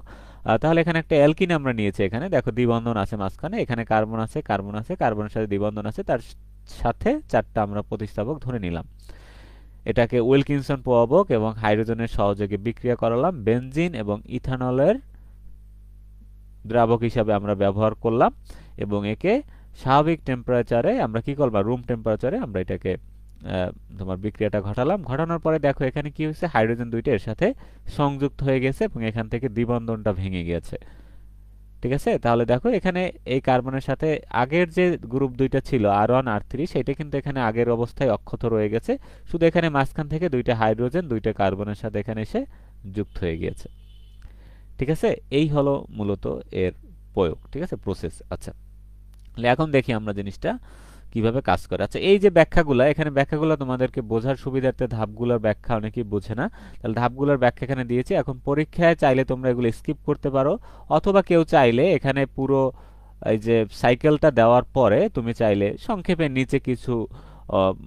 তাহলে এখানে একটা অ্যালকিন আমরা নিয়েছি, এখানে দেখো দ্বিবন্ধন আছে মাঝখানে, এখানে কার্বন আছে, কার্বন আছে, কার্বনের সাথে দ্বিবন্ধন আছে, তার সাথে 4টা আমরা প্রতিস্থাপক ধরে নিলাম। এটাকে উইলকিনসন প্রভাবক এবং হাইড্রোজেনের সহযোগে বিক্রিয়া করালাম, বেনজিন এবং ইথানলের দ্রাবক হিসাবে আমরা ব্যবহার করলাম এবং একে স্বাভাবিক টেম্পারেচারে আমরা কি করলাম, রুম টেম্পারেচারে আমরা এটাকে তোমার বিক্রিয়াটা ঘটালাম। ঘটানোর পরে দেখো এখানে কি হয়েছে, হাইড্রোজেন দুইটা এর সাথে সংযুক্ত হয়ে গেছে এবং এখান থেকে দ্বিবন্ধনটা ভেঙে গেছে। ঠিক আছে? তাহলে দেখো এখানে এই কার্বনের সাথে আগের যে গ্রুপ দুইটা ছিল আর1 আর3, সেটা কিন্তু এখানে আগের অবস্থায় অক্ষত রয়ে গেছে, শুধু এখানে মাঝখান থেকে দুইটা হাইড্রোজেন দুইটা কার্বনের সাথে এখানে এসে যুক্ত হয়ে গিয়েছে। ঠিক আছে? এই হলো মূলত এর প্রয়োগ। ঠিক আছে? প্রসেস। আচ্ছা, তাহলে এখন দেখি আমরা জিনিসটা কিভাবে কাজ করে। আচ্ছা, এই যে ব্যাখ্যাগুলো, এখানে ব্যাখ্যাগুলো তোমাদেরকে বোঝার সুবিধার্থে ধাপগুলোর ব্যাখ্যা অনেকেই বোঝে না, তাহলে ধাপগুলোর ব্যাখ্যা এখানে দিয়েছি। এখন পরীক্ষায় চাইলে তোমরা এগুলো স্কিপ করতে পারো, অথবা কেউ চাইলে এখানে পুরো এই যে সাইকেলটা দেওয়ার পরে তুমি চাইলে সংক্ষেপে নিচে কিছু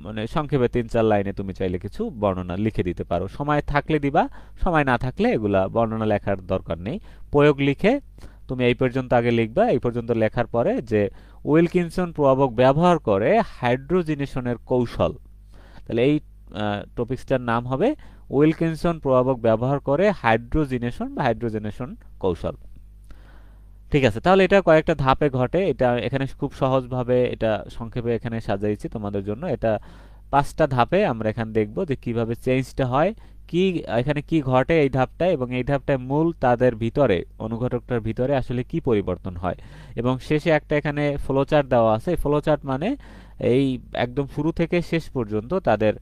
মানে সংক্ষেপে 3-4 লাইনে তুমি চাইলে কিছু বর্ণনা লিখে দিতে পারো। সময় থাকলে দিবা, সময় না থাকলে এগুলা বর্ণনা লেখার দরকার নেই। প্রয়োগ লিখে তুমি এই পর্যন্ত আগে লিখবা, এই পর্যন্ত লেখার পরে যে উইলকিনসন প্রভাবক ব্যবহার করে হাইড্রোজেনেশনের কৌশল, তাহলে এই টপিকসটার নাম হবে উইলকিনসন প্রভাবক ব্যবহার করে হাইড্রোজেনেশন বা হাইড্রোজেনেশন কৌশল। ঠিক আছে? তাহলে এটা কয়েকটা ধাপে ঘটে, এটা এখানে খুব সহজভাবে এটা সংক্ষেপে এখানে সাজাইছি তোমাদের জন্য। এটা 5টা ধাপে আমরা এখানে দেখব যে কিভাবে চেঞ্জটা হয়, কি এখানে কি ঘটে এই ধাপটায়, এবং এই ধাপটায় মূল তাদের ভিতরে অনুঘটকটার ভিতরে আসলে কি পরিবর্তন হয়, এবং শেষে একটা এখানে ফ্লোচার্ট দেওয়া আছে। ফ্লোচার্ট মানে এই একদম শুরু থেকে শেষ পর্যন্ত তাদের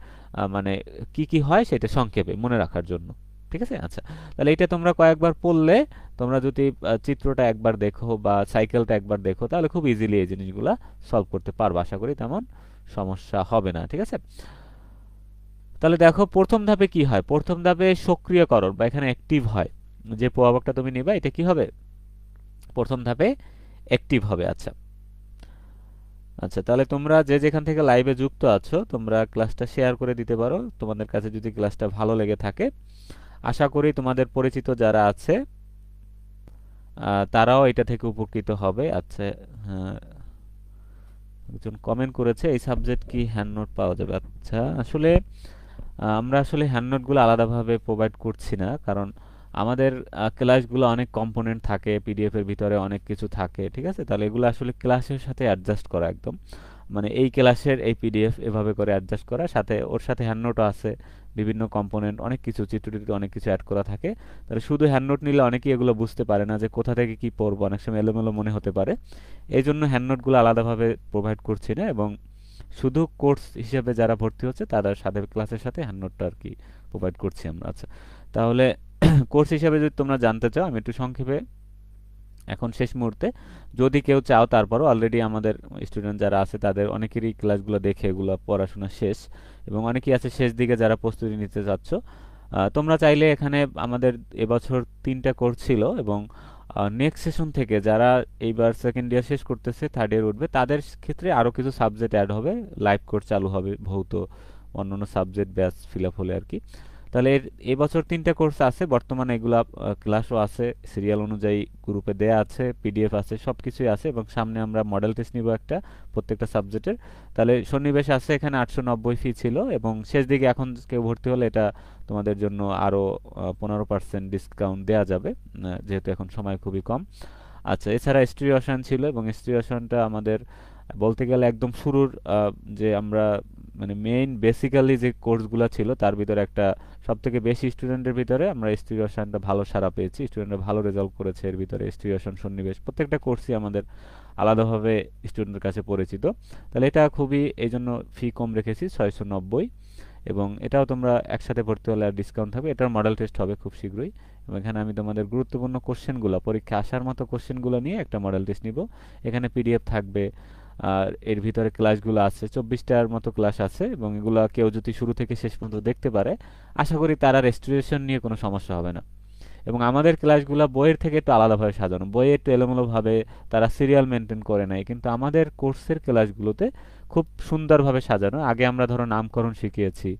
মানে কি কি হয় সেটা সংক্ষেপে মনে রাখার জন্য। ঠিক আছে। আচ্ছা, তাহলে এটা তোমরা কয়েকবার পড়লে, তোমরা যদি চিত্রটা একবার দেখো বা সাইকেলটা একবার দেখো, তাহলে খুব ইজিলি এই জিনিসগুলা সলভ করতে পারবে। আশা করি তেমন সমস্যা হবে না। ঠিক আছে, তাহলে দেখো প্রথম ধাপে কি হয়। প্রথম ধাপে সক্রিয়করণ বা এখানে অ্যাক্টিভ হয়। যে প্রভাবকটা তুমি নিবা এটা কি হবে, প্রথম ধাপে অ্যাক্টিভ হবে। আচ্ছা আচ্ছা, তাহলে তোমরা যে যেখান থেকে লাইভে যুক্ত আছো, তোমরা ক্লাসটা শেয়ার করে দিতে পারো তোমাদের কাছে যদি ক্লাসটা ভালো লেগে থাকে। আশা করি তোমাদের পরিচিত যারা আছে তারাও এটা থেকে উপকৃত হবে। আচ্ছা, হ্যাঁ, একজন কমেন্ট করেছে এই সাবজেক্ট কি হ্যান্ড নোট পাওয়া যাবে। আচ্ছা, আসলে আমরা আসলে হ্যান্ড নোটগুলো আলাদাভাবে প্রোভাইড করছি না, কারণ আমাদের ক্লাসগুলো অনেক কম্পোনেন্ট থাকে, পিডিএফ এর ভিতরে অনেক কিছু থাকে। ঠিক আছে, তাহলে এগুলো আসলে ক্লাসের সাথে অ্যাডজাস্ট করা একদম, মানে এই ক্লাসের এই পিডিএফ এভাবে করে অ্যাডজাস্ট করা, সাথে ওর সাথে হ্যান্ড নোটও আছে, বিভিন্ন কম্পোনেন্ট অনেক কিছু, চিত্রটিতে অনেক কিছু অ্যাড করা থাকে। তাহলে শুধু হ্যান্ড নোট নিলে অনেকেই এগুলো বুঝতে পারে না যে কোথা থেকে কি পড়বো, অনেক সময় এলোমেলো মনে হতে পারে। এই জন্য হ্যান্ড নোটগুলো আলাদাভাবে প্রোভাইড করছি না, এবং শুধু কোর্স হিসেবে যারা ভর্তি হচ্ছে তাদের সাথে ক্লাসের সাথে হ্যান্ড নোটটা আর কি প্রোভাইড করছি আমরা। আচ্ছা, তাহলে কোর্স হিসেবে যদি তোমরা জানতে চাও, আমি একটু সংক্ষেপে এখন শেষ মুহূর্তে, যদি কেউ চাও, তারপরও অলরেডি আমাদের স্টুডেন্ট যারা আছে তাদের অনেকেরই ক্লাসগুলো দেখে এগুলো পড়াশোনা শেষ, এবং অনেকেই আছে শেষ দিকে যারা প্রস্তুতি নিতে চাচ্ছ। তোমরা চাইলে এখানে আমাদের এবছর 3টা কোর্স ছিল, এবং নেক্সট সেশন থেকে যারা এইবার সেকেন্ড ইয়ার শেষ করতেছে, থার্ড ইয়ার উঠবে, তাদের ক্ষেত্রে আরও কিছু সাবজেক্ট অ্যাড হবে, লাইভ কোর্স চালু হবে ভৌত, অন্যান্য সাবজেক্ট ব্যাচ ফিল আপ হলে আর কি। তাহলে এবছর 3টা কোর্স আছে বর্তমানে, এগুলা ক্লাসও আছে, সিরিয়াল অনুযায়ী গ্রুপে দেয়া আছে, পিডিএফ আছে, সব কিছুই আছে, এবং সামনে আমরা মডেল টেস্ট নিব একটা প্রত্যেকটা সাবজেক্টের। তাহলে সন্নিবেশ আছে এখানে 890 ফি ছিল, এবং শেষ দিকে এখন কেউ ভর্তি হলে এটা তোমাদের জন্য আরও 15% ডিসকাউন্ট দেওয়া যাবে, যেহেতু এখন সময় খুবই কম। আচ্ছা, এছাড়া স্টিরিওশন ছিল, এবং স্টিরিওশনটা আমাদের বলতে গেলে একদম শুরুর যে আমরা মানে মেইন বেসিক্যালি যে কোর্সগুলো ছিল তার ভিতরে একটা, সব থেকে বেশি স্টুডেন্টের ভিতরে আমরা স্টিরিওশনটা ভালো সাড়া পেয়েছি, স্টুডেন্টরা ভালো রেজাল্ট করেছে এর ভিতরে। স্টিরিওশন, সন্নিবেশ, প্রত্যেকটা কোর্সই আমাদের আলাদাভাবে স্টুডেন্টের কাছে পরিচিত। তাহলে এটা খুবই, এই জন্য ফি কম রেখেছি 690, এবং এটাও তোমরা একসাথে ভর্তি হলে আর ডিসকাউন্ট থাকবে। এটার মডেল টেস্ট হবে খুব শীঘ্রই, এবং এখানে আমি তোমাদের গুরুত্বপূর্ণ কোশ্চেনগুলো, পরীক্ষা আসার মতো কোশ্চেনগুলো নিয়ে একটা মডেল টেস্ট নিব। এখানে পিডিএফ থাকবে, আর এর ভিতরে ক্লাসগুলো আছে, 24টার মতো ক্লাস আছে, এবং এগুলো কেউ যদি শুরু থেকে শেষ পর্যন্ত দেখতে পারে, আশা করি তার আর রেজিস্ট্রেশন নিয়ে কোনো সমস্যা হবে না। এবং আমাদের ক্লাসগুলো বইয়ের থেকে একটু আলাদাভাবে সাজানো, বইয়ে একটু এলোমেলোভাবে তারা সিরিয়াল মেনটেন করে নেয়, কিন্তু আমাদের কোর্সের ক্লাসগুলোতে খুব সুন্দরভাবে সাজানো। আগে আমরা ধরো নামকরণ শিখিয়েছি,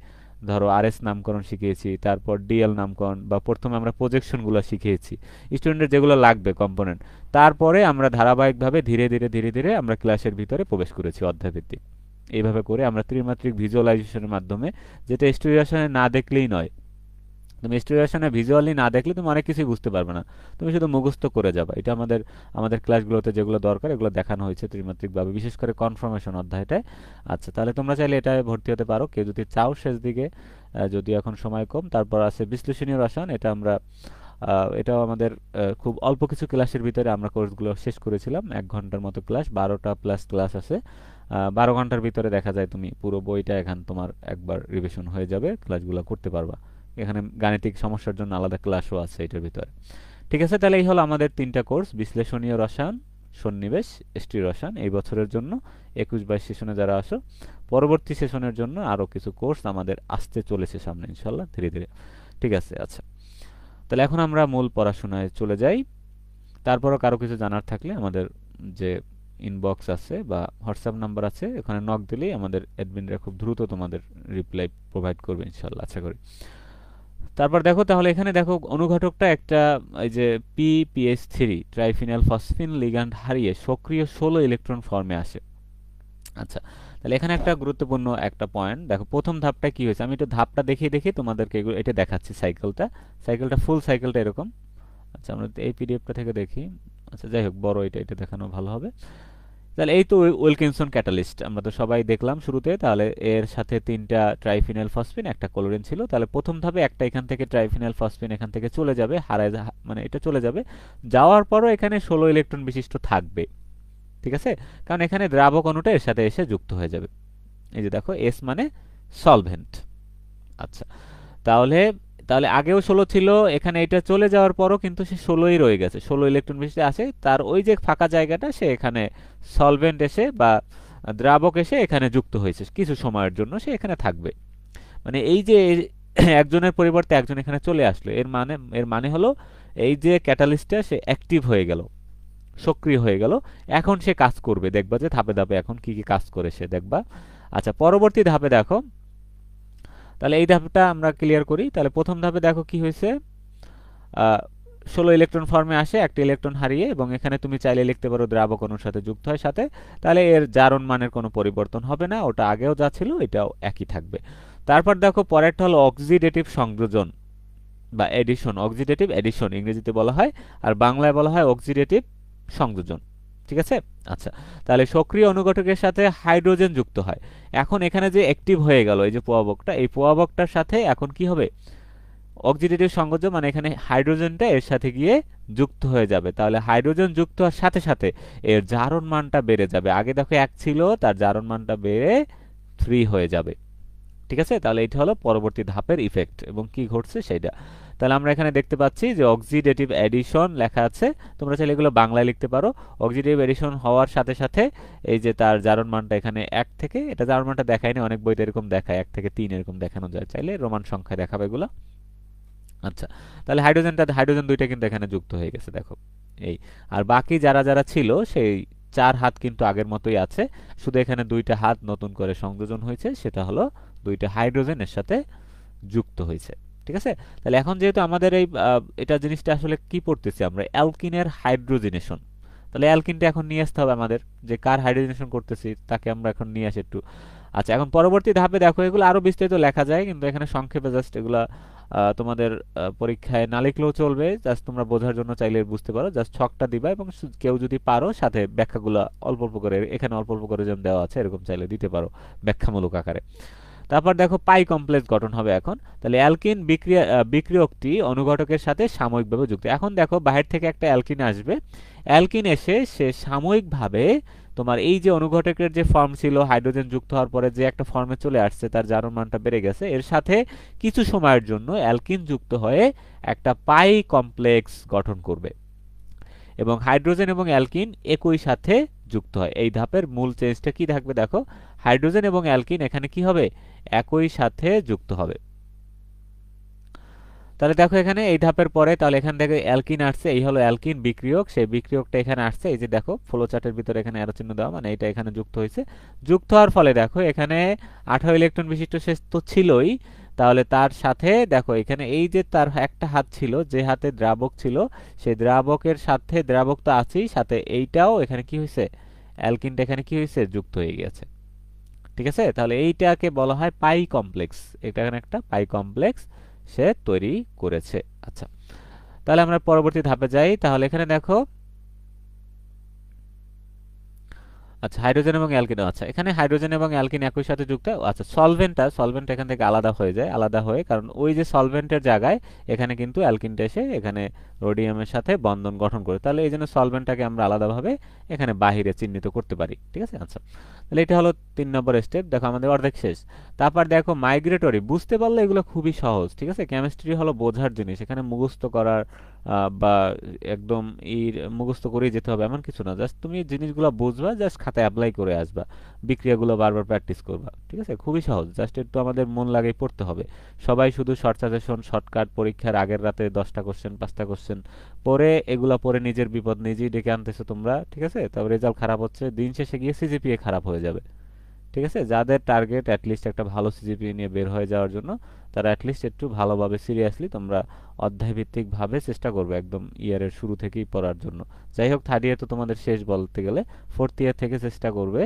ধরো আরএস নামকরণ শিখিয়েছি, তারপর ডিএল নামকরণ, বা প্রথমে আমরা প্রজেকশনগুলো শিখিয়েছি, স্টুডেন্টের যেগুলো লাগবে কম্পোনেন্ট। তারপরে আমরা ধারাবাহিকভাবে ধীরে ধীরে ধীরে ধীরে আমরা ক্লাসের ভিতরে প্রবেশ করেছি অধ্যায়ভিত্তিক। এইভাবে করে আমরা ত্রিমাত্রিক ভিজুয়ালাইজেশনের মাধ্যমে, যেটা স্টুডিওশনে না দেখলেই নয়, তুমি স্টুডিওশনে ভিজুয়ালি না দেখলে তুমি অনেক কিছুই বুঝতে পারবে না, তুমি শুধু মুখস্থ করে যাবে। এটা আমাদের আমাদের ক্লাসগুলোতে যেগুলো দরকার এগুলো দেখানো হয়েছে ত্রিমাত্রিকভাবে, বিশেষ করে কনফার্মেশন অধ্যায়টায়। আচ্ছা, তাহলে তোমরা চাইলে এটা ভর্তি হতে পারো কেউ যদি চাও শেষ দিকে, যদিও এখন সময় কম। তারপর আছে বিশ্লেষণীয় রসায়ন, এটা আমরা এটাও আমাদের খুব অল্প কিছু ক্লাসের ভিতরে আমরা কোর্সগুলো শেষ করেছিলাম, 1 ঘন্টার মতো ক্লাস, 12টা প্লাস ক্লাস আছে। 12 ঘন্টার ভিতরে দেখা যায় তুমি পুরো বইটা এখান তোমার একবার রিভিশন হয়ে যাবে, ক্লাসগুলো করতে পারবা। এখানে গাণিতিক সমস্যার জন্য আলাদা ক্লাসও আছে এটার ভিতরে। ঠিক আছে, তাহলে এই হলো আমাদের 3টা কোর্স, বিশ্লেষণীয় রসায়ন, সন্নিবেশ, এসটি রসায়ন, এই বছরের জন্য 21-22 সেশনে যারা আসো। পরবর্তী সেশনের জন্য আরও কিছু কোর্স আমাদের আসতে চলেছে সামনে ইনশাল্লাহ ধীরে ধীরে। ঠিক আছে, আচ্ছা, তাহলে এখন আমরা মূল পড়াশোনায় চলে যাই। তারপরও কারো কিছু জানার থাকলে আমাদের যে ইনবক্স আছে বা হোয়াটসঅ্যাপ নাম্বার আছে, ওখানে নক দিলেই আমাদের অ্যাডমিনরা খুব দ্রুত তোমাদের রিপ্লাই প্রোভাইড করবে ইনশাল্লাহ, আশা করি। তারপর দেখো, তাহলে এখানে দেখো অনুঘটকটা একটা, এই যে PPH3 ট্রাইফিনাল ফসফিন লিগ্যান্ড হারিয়ে সক্রিয় 16 ইলেকট্রন ফর্মে আসে। আচ্ছা, তাহলে এখানে একটা গুরুত্বপূর্ণ একটা পয়েন্ট দেখো, প্রথম ধাপটা কি হয়েছে, আমি একটু ধাপটা দেখিয়ে দেখিয়ে তোমাদেরকে এটা দেখাচ্ছি। সাইকেলটা ফুল সাইকেলটা এরকম। আচ্ছা, আমরা এই পিডিএফটা থেকে দেখি। আচ্ছা, যাই হোক, বড় এটা দেখানো ভালো হবে। তাহলে এই তো উইলকিনসন ক্যাটালিস্ট আমরা তো সবাই দেখলাম শুরুতে। তাহলে এর সাথে 3টা ট্রাইফিনাল ফসফিন, একটা ক্লোরিন ছিল। তাহলে প্রথম ধাপে একটা এখান থেকে ট্রাইফিনাল ফসফিন এখান থেকে চলে যাবে, হারায় মানে এটা চলে যাবে, যাওয়ার পরও এখানে 16 ইলেকট্রন বিশিষ্ট থাকবে। ঠিক আছে, কারণ এখানে দ্রাবক অণুটা এর সাথে এসে যুক্ত হয়ে যাবে। এই যে দেখো, এস মানে সলভেন্ট। আচ্ছা, তাহলে তাহলে আগেও 16 ছিল, এখানে এটা চলে যাওয়ার পরও কিন্তু সে 16ই রয়ে গেছে, 16 ইলেকট্রন বিশিষ্ট আছে, তার ওই যে ফাঁকা জায়গাটা সে এখানে সলভেন্ট এসে বা দ্রাবক এসে এখানে যুক্ত হয়েছে, কিছু সময়ের জন্য সে এখানে থাকবে। মানে এই যে একজনের পরিবর্তে একজন এখানে চলে আসলো, এর মানে হলো এই যে ক্যাটালিস্টটা সে অ্যাক্টিভ হয়ে গেল, সক্রিয় হয়ে গেল। এখন সে কাজ করবে, দেখবা যে ধাপে ধাপে এখন কি কি কাজ করে সে দেখবা। আচ্ছা, পরবর্তী ধাপে দেখো, তাহলে এই ধাপটা আমরা ক্লিয়ার করি। তাহলে প্রথম ধাপে দেখো কি হয়েছে, 16 ইলেকট্রন ফর্মে আসে, একটা ইলেকট্রন হারিয়ে, এবং এখানে তুমি চাইলে লিখতে পারো দ্রাবক অণুর সাথে যুক্ত হয় সাথে। তাহলে এর জারণ মানের কোনো পরিবর্তন হবে না, ওটা আগেও যা ছিল এটাও একই থাকবে। তারপর দেখো পরেরটা হলো অক্সিডেটিভ সংযোজন বা এডিশন, অক্সিডেটিভ এডিশন ইংরেজিতে বলা হয়, আর বাংলায় বলা হয় অক্সিডেটিভ সংযোজন। ঠিক আছে। আচ্ছা, তাহলে সক্রিয় অনুঘটকের সাথে হাইড্রোজেন যুক্ত হয়। এখন এখানে যে অ্যাক্টিভ হয়ে গেল এই যে প্রভাবকটা, এই প্রভাবকটার সাথে এখন কি হবে, অক্সিডেটিভ সংযোজন, মানে এখানে হাইড্রোজেনটা এর সাথে গিয়ে যুক্ত হয়ে যাবে। তাহলে হাইড্রোজেন যুক্ত হওয়ার সাথে সাথে এর জারণ মানটা বেড়ে যাবে, আগে দেখো 1 ছিল, তার জারণ মানটা বেড়ে 3 হয়ে যাবে। ঠিক আছে, তাহলে এটা হলো পরবর্তী ধাপের ইফেক্ট এবং কি ঘটছে সেটা। তাহলে আমরা এখানে দেখতে পাচ্ছি যে অক্সিডেটিভ এডিশন লেখা আছে, তোমরা চাইলে এগুলো বাংলায় লিখতে পারো। অক্সিডেটিভ এডিশন হওয়ার সাথে সাথে এই যে তার জারণ মানটা এখানে 1 থেকে, এটা জারণ মানটা দেখায়নি, অনেক বইতে এরকম দেখায় 1 থেকে 3 এরকম দেখানো যায়, চাইলে রোমান সংখ্যায় দেখাবে এগুলো। আচ্ছা, তাহলে হাইড্রোজেন দুইটা কিন্তু এখানে যুক্ত হয়ে গেছে দেখো এই। আর বাকি যারা যারা ছিল সেই 4 হাত কিন্তু আগের মতোই আছে, শুধু এখানে 2টা হাত নতুন করে সংযোজন হয়েছে, সেটা হলো 2টা হাইড্রোজেনের সাথে যুক্ত হয়েছে। ঠিক আছে। তাহলে এখন যেহেতু আমাদের এই এটা জিনিসটা আসলে কি পড়তেছি আমরা, অ্যালকিনের হাইড্রোজেনেশন, তাহলে অ্যালকিনটা এখন নিয়ে আসতে হবে আমাদের, যে কার হাইড্রোজেনেশন করতেছি তাকে আমরা এখন নিয়ে আসি একটু। আচ্ছা, এখন পরবর্তী ধাপে দেখো, এগুলো আরো বিস্তারিত লেখা যায়, কিন্তু এখানে সংক্ষেপে জাস্ট এগুলা তোমাদের পরীক্ষায় না লিখলেও চলবে, জাস্ট তোমরা বোঝার জন্য চাইলে বুঝতে পারো, জাস্ট ছকটা দিবা, এবং কেউ যদি পারো সাথে ব্যাখ্যাগুলো অল্প অল্প করে, এখানে অল্প অল্প করে যেমন দেওয়া আছে এরকম চাইলে দিতে পারো ব্যাখ্যামূলক আকারে। তারপর দেখো পাই কমপ্লেক্স গঠন হবে এখন। তাহলে অ্যালকিন বিক্রিয়কটি অনুঘটকের সাথে সাময়িকভাবে যুক্ত। এখন দেখো বাহির থেকে একটা অ্যালকিন আসবে, অ্যালকিন এসে সে সাময়িকভাবে তোমার এই যে অনুঘটকের যে ফর্ম ছিল, হাইড্রোজেন যুক্ত হওয়ার পরে যে একটা ফর্মে চলে আসছে, তার জারণ মানটা বেড়ে গেছে, এর সাথে কিছু সময়ের জন্য অ্যালকিন যুক্ত হয়ে একটা পাই কমপ্লেক্স গঠন করবে, এবং হাইড্রোজেন এবং অ্যালকিন একই সাথে যুক্ত হয়। এই ধাপের মূল চেঞ্জটা কি থাকবে দেখো, হাইড্রোজেন এবং অ্যালকিন এখানে কি হবে, একই সাথে যুক্ত হবে। তাহলে দেখো এখানে এই ধাপের পরে, তাহলে এখান থেকে অ্যালকিন আসছে, এই হলো অ্যালকিন বিক্রিয়ক, সেই বিক্রিয়কটা এখানে আসছে, এই যে দেখো ফ্লো চার্টের ভিতরে এখানে অ্যারো চিহ্ন দেওয়া, মানে এটা এখানে যুক্ত হয়েছে। যুক্ত হওয়ার ফলে দেখো এখানে 18 ইলেকট্রন বিশিষ্ট শেষ তো ছিলই, তাহলে তার সাথে দেখো এখানে এই যে তার একটা হাত ছিল, যে হাতে দ্রাবক ছিল, সেই দ্রাবকের সাথে, দ্রাবক তো আছেই, সাথে এইটাও এখানে কি হয়েছে, অ্যালকিনটা এখানে কি হয়েছে, যুক্ত হয়ে গেছে। ঠিক আছে, তাহলে এইটাকে বলা হয় পাই কমপ্লেক্স, এটা এখানে একটা পাই কমপ্লেক্স সে তৈরি করেছে। আচ্ছা, তাহলে আমরা পরবর্তী ধাপে যাই। তাহলে এখানে দেখো, আচ্ছা হাইড্রোজেন এবং অ্যালকিন, আচ্ছা এখানে হাইড্রোজেন এবং অ্যালকিন একই সাথে যুক্ত। আচ্ছা, সলভেন্ট এখান থেকে আলাদা হয়ে, কারণ ওই যে সলভেন্টের জায়গায় এখানে কিন্তু অ্যালকিনটা এসে এখানে রোডিয়ামের সাথে বন্ধন গঠন করে, তাহলে এই জন্য সলভেন্টটাকে আমরা আলাদাভাবে এখানে বাহিরে চিহ্নিত করতে পারি। ঠিক আছে। আচ্ছা, তাহলে এটা হলো 3 নম্বর স্টেপ। দেখো আমাদের অর্ধেক শেষ। তারপর দেখো মাইগ্রেটরি, বুঝতে পারলে এগুলো খুবই সহজ। ঠিক আছে, কেমিস্ট্রি হলো বোঝার জিনিস, এখানে মুখস্থ করার বা একদম মুখস্থ করেই যেতে হবে এমন কিছু না, জাস্ট তুমি জিনিসগুলো বুঝবা, জাস্ট খাতায় অ্যাপ্লাই করে আসবা, বিক্রিয়াগুলো বারবার প্র্যাকটিস করবা। ঠিক আছে, খুবই সহজ, জাস্ট একটু আমাদের মন লাগিয়ে পড়তে হবে। সবাই শুধু শর্ট সাজেশন, শর্টকাট, পরীক্ষার আগের রাতে 10টা কোশ্চেন 5টা কোশ্চেন পরে, এগুলা পরে নিজের বিপদ নিজেই ডেকে আনতেছো তোমরা। ঠিক আছে, তবে রেজাল্ট খারাপ হচ্ছে, দিন শেষে গিয়ে সিজিপিএ খারাপ হয়ে যাবে। ঠিক আছে, যাদের টার্গেট অ্যাটলিস্ট একটা ভালো সিজিপিএ নিয়ে বের হয়ে যাওয়ার জন্য, তারা অ্যাটলিস্ট একটু ভালোভাবে সিরিয়াসলি তোমরা অধ্যায়ভিত্তিক ভাবে চেষ্টা করবে একদম ইয়ারের শুরু থেকেই পড়ার জন্য। যাই হোক, থার্ড ইয়ার তো তোমাদের শেষ বলতে গেলে, ফোর্থ ইয়ার থেকে চেষ্টা করবে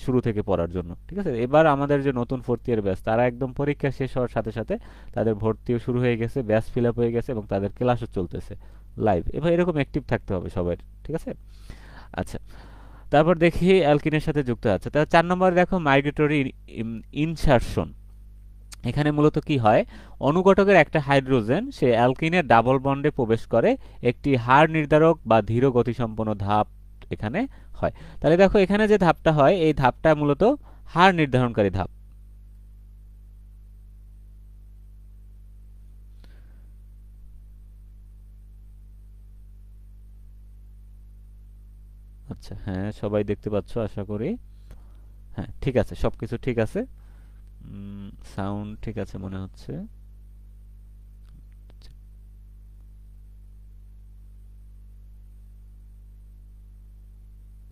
শুরু থেকে পড়ার জন্য। ঠিক আছে, এবার আমাদের যে নতুন ফোর্থ ইয়ার ব্যাচ, তারা একদম পরীক্ষা শেষ হওয়ার সাথে সাথে তাদের ভর্তিও শুরু হয়ে গেছে, ব্যাচ ফিল আপ হয়ে গেছে, এবং তাদের ক্লাসও চলতেছে লাইভ। এবার এরকম অ্যাক্টিভ থাকতে হবে সবার। ঠিক আছে। আচ্ছা, তারপর দেখি অ্যালকিনের সাথে যুক্ত আছে। তাহলে 4 নম্বরে দেখো মাইগ্রেটরি ইনসারশন। এখানে মূলত কি হয়, অনুঘটকের একটা হাইড্রোজেন সে অ্যালকিনের ডাবল বন্ডে প্রবেশ করে, একটি হার নির্ধারক বা ধীর গতিসম্পন্ন ধাপ এখানে হয়। তাহলে দেখো এখানে যে ধাপটা হয়, এই ধাপটা মূলত হার নির্ধারণকারী ধাপ। আচ্ছা, হ্যাঁ, সবাই দেখতে পাচ্ছ আশা করি। হ্যাঁ, ঠিক আছে, সবকিছু ঠিক আছে। সাউন্ড ঠিক আছে মনে হচ্ছে।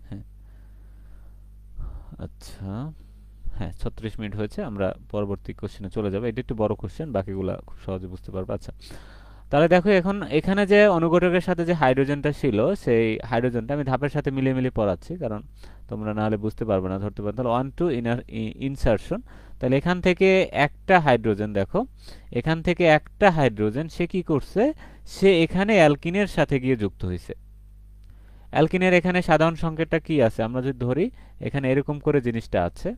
হ্যাঁ, আচ্ছা, হ্যাঁ, 36 মিনিট হয়েছে, আমরা পরবর্তী কোশ্চেনে চলে যাবো। এটা একটু বড় কোশ্চেন, বাকিগুলা খুব সহজে বুঝতে পারবে। আচ্ছা, তাহলে দেখো এখন এখানে যে অনুঘটকের সাথে যে হাইড্রোজেনটা ছিল, সেই হাইড্রোজেনটা আমি ধাপের সাথে মিলিয়ে মিলিয়ে পড়াচ্ছি, কারণ তোমরা না হলে বুঝতে পারবে না, ধরতে পারবে। তাহলে 1 টু ইনসারশন। তাহলে এখান থেকে একটা হাইড্রোজেন, দেখো এখান থেকে একটা হাইড্রোজেন সে কি করছে, সে এখানে অ্যালকিনের সাথে গিয়ে যুক্ত হয়েছে। অ্যালকিনের এখানে সাধারণ সংকেতটা কি আছে, আমরা যদি ধরি এখানে এরকম করে জিনিসটা আছে,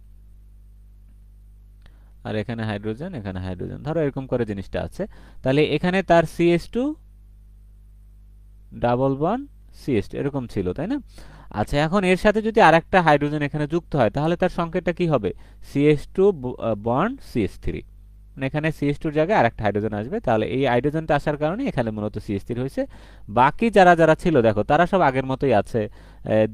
আর এখানে হাইড্রোজেন, এখানে হাইড্রোজেন, ধরো এরকম করে জিনিসটা আছে। তাহলে এখানে তার CH2 ডাবল বন্ড CH2 এরকম ছিল, তাই না? আচ্ছা, এখন এর সাথে যদি আরেকটা হাইড্রোজেন এখানে যুক্ত হয়, তাহলে তার সংকেতটা কি হবে? CH2 bond CH3। মানে এখানে CH2 এর জায়গায় আরেকটা হাইড্রোজেন আসবে, তাহলে এই হাইড্রোজেনটা আসার কারণে এখানে মূলত CH3 হয়েছে। বাকি যারা যারা ছিল দেখো তারা সব আগের মতোই আছে।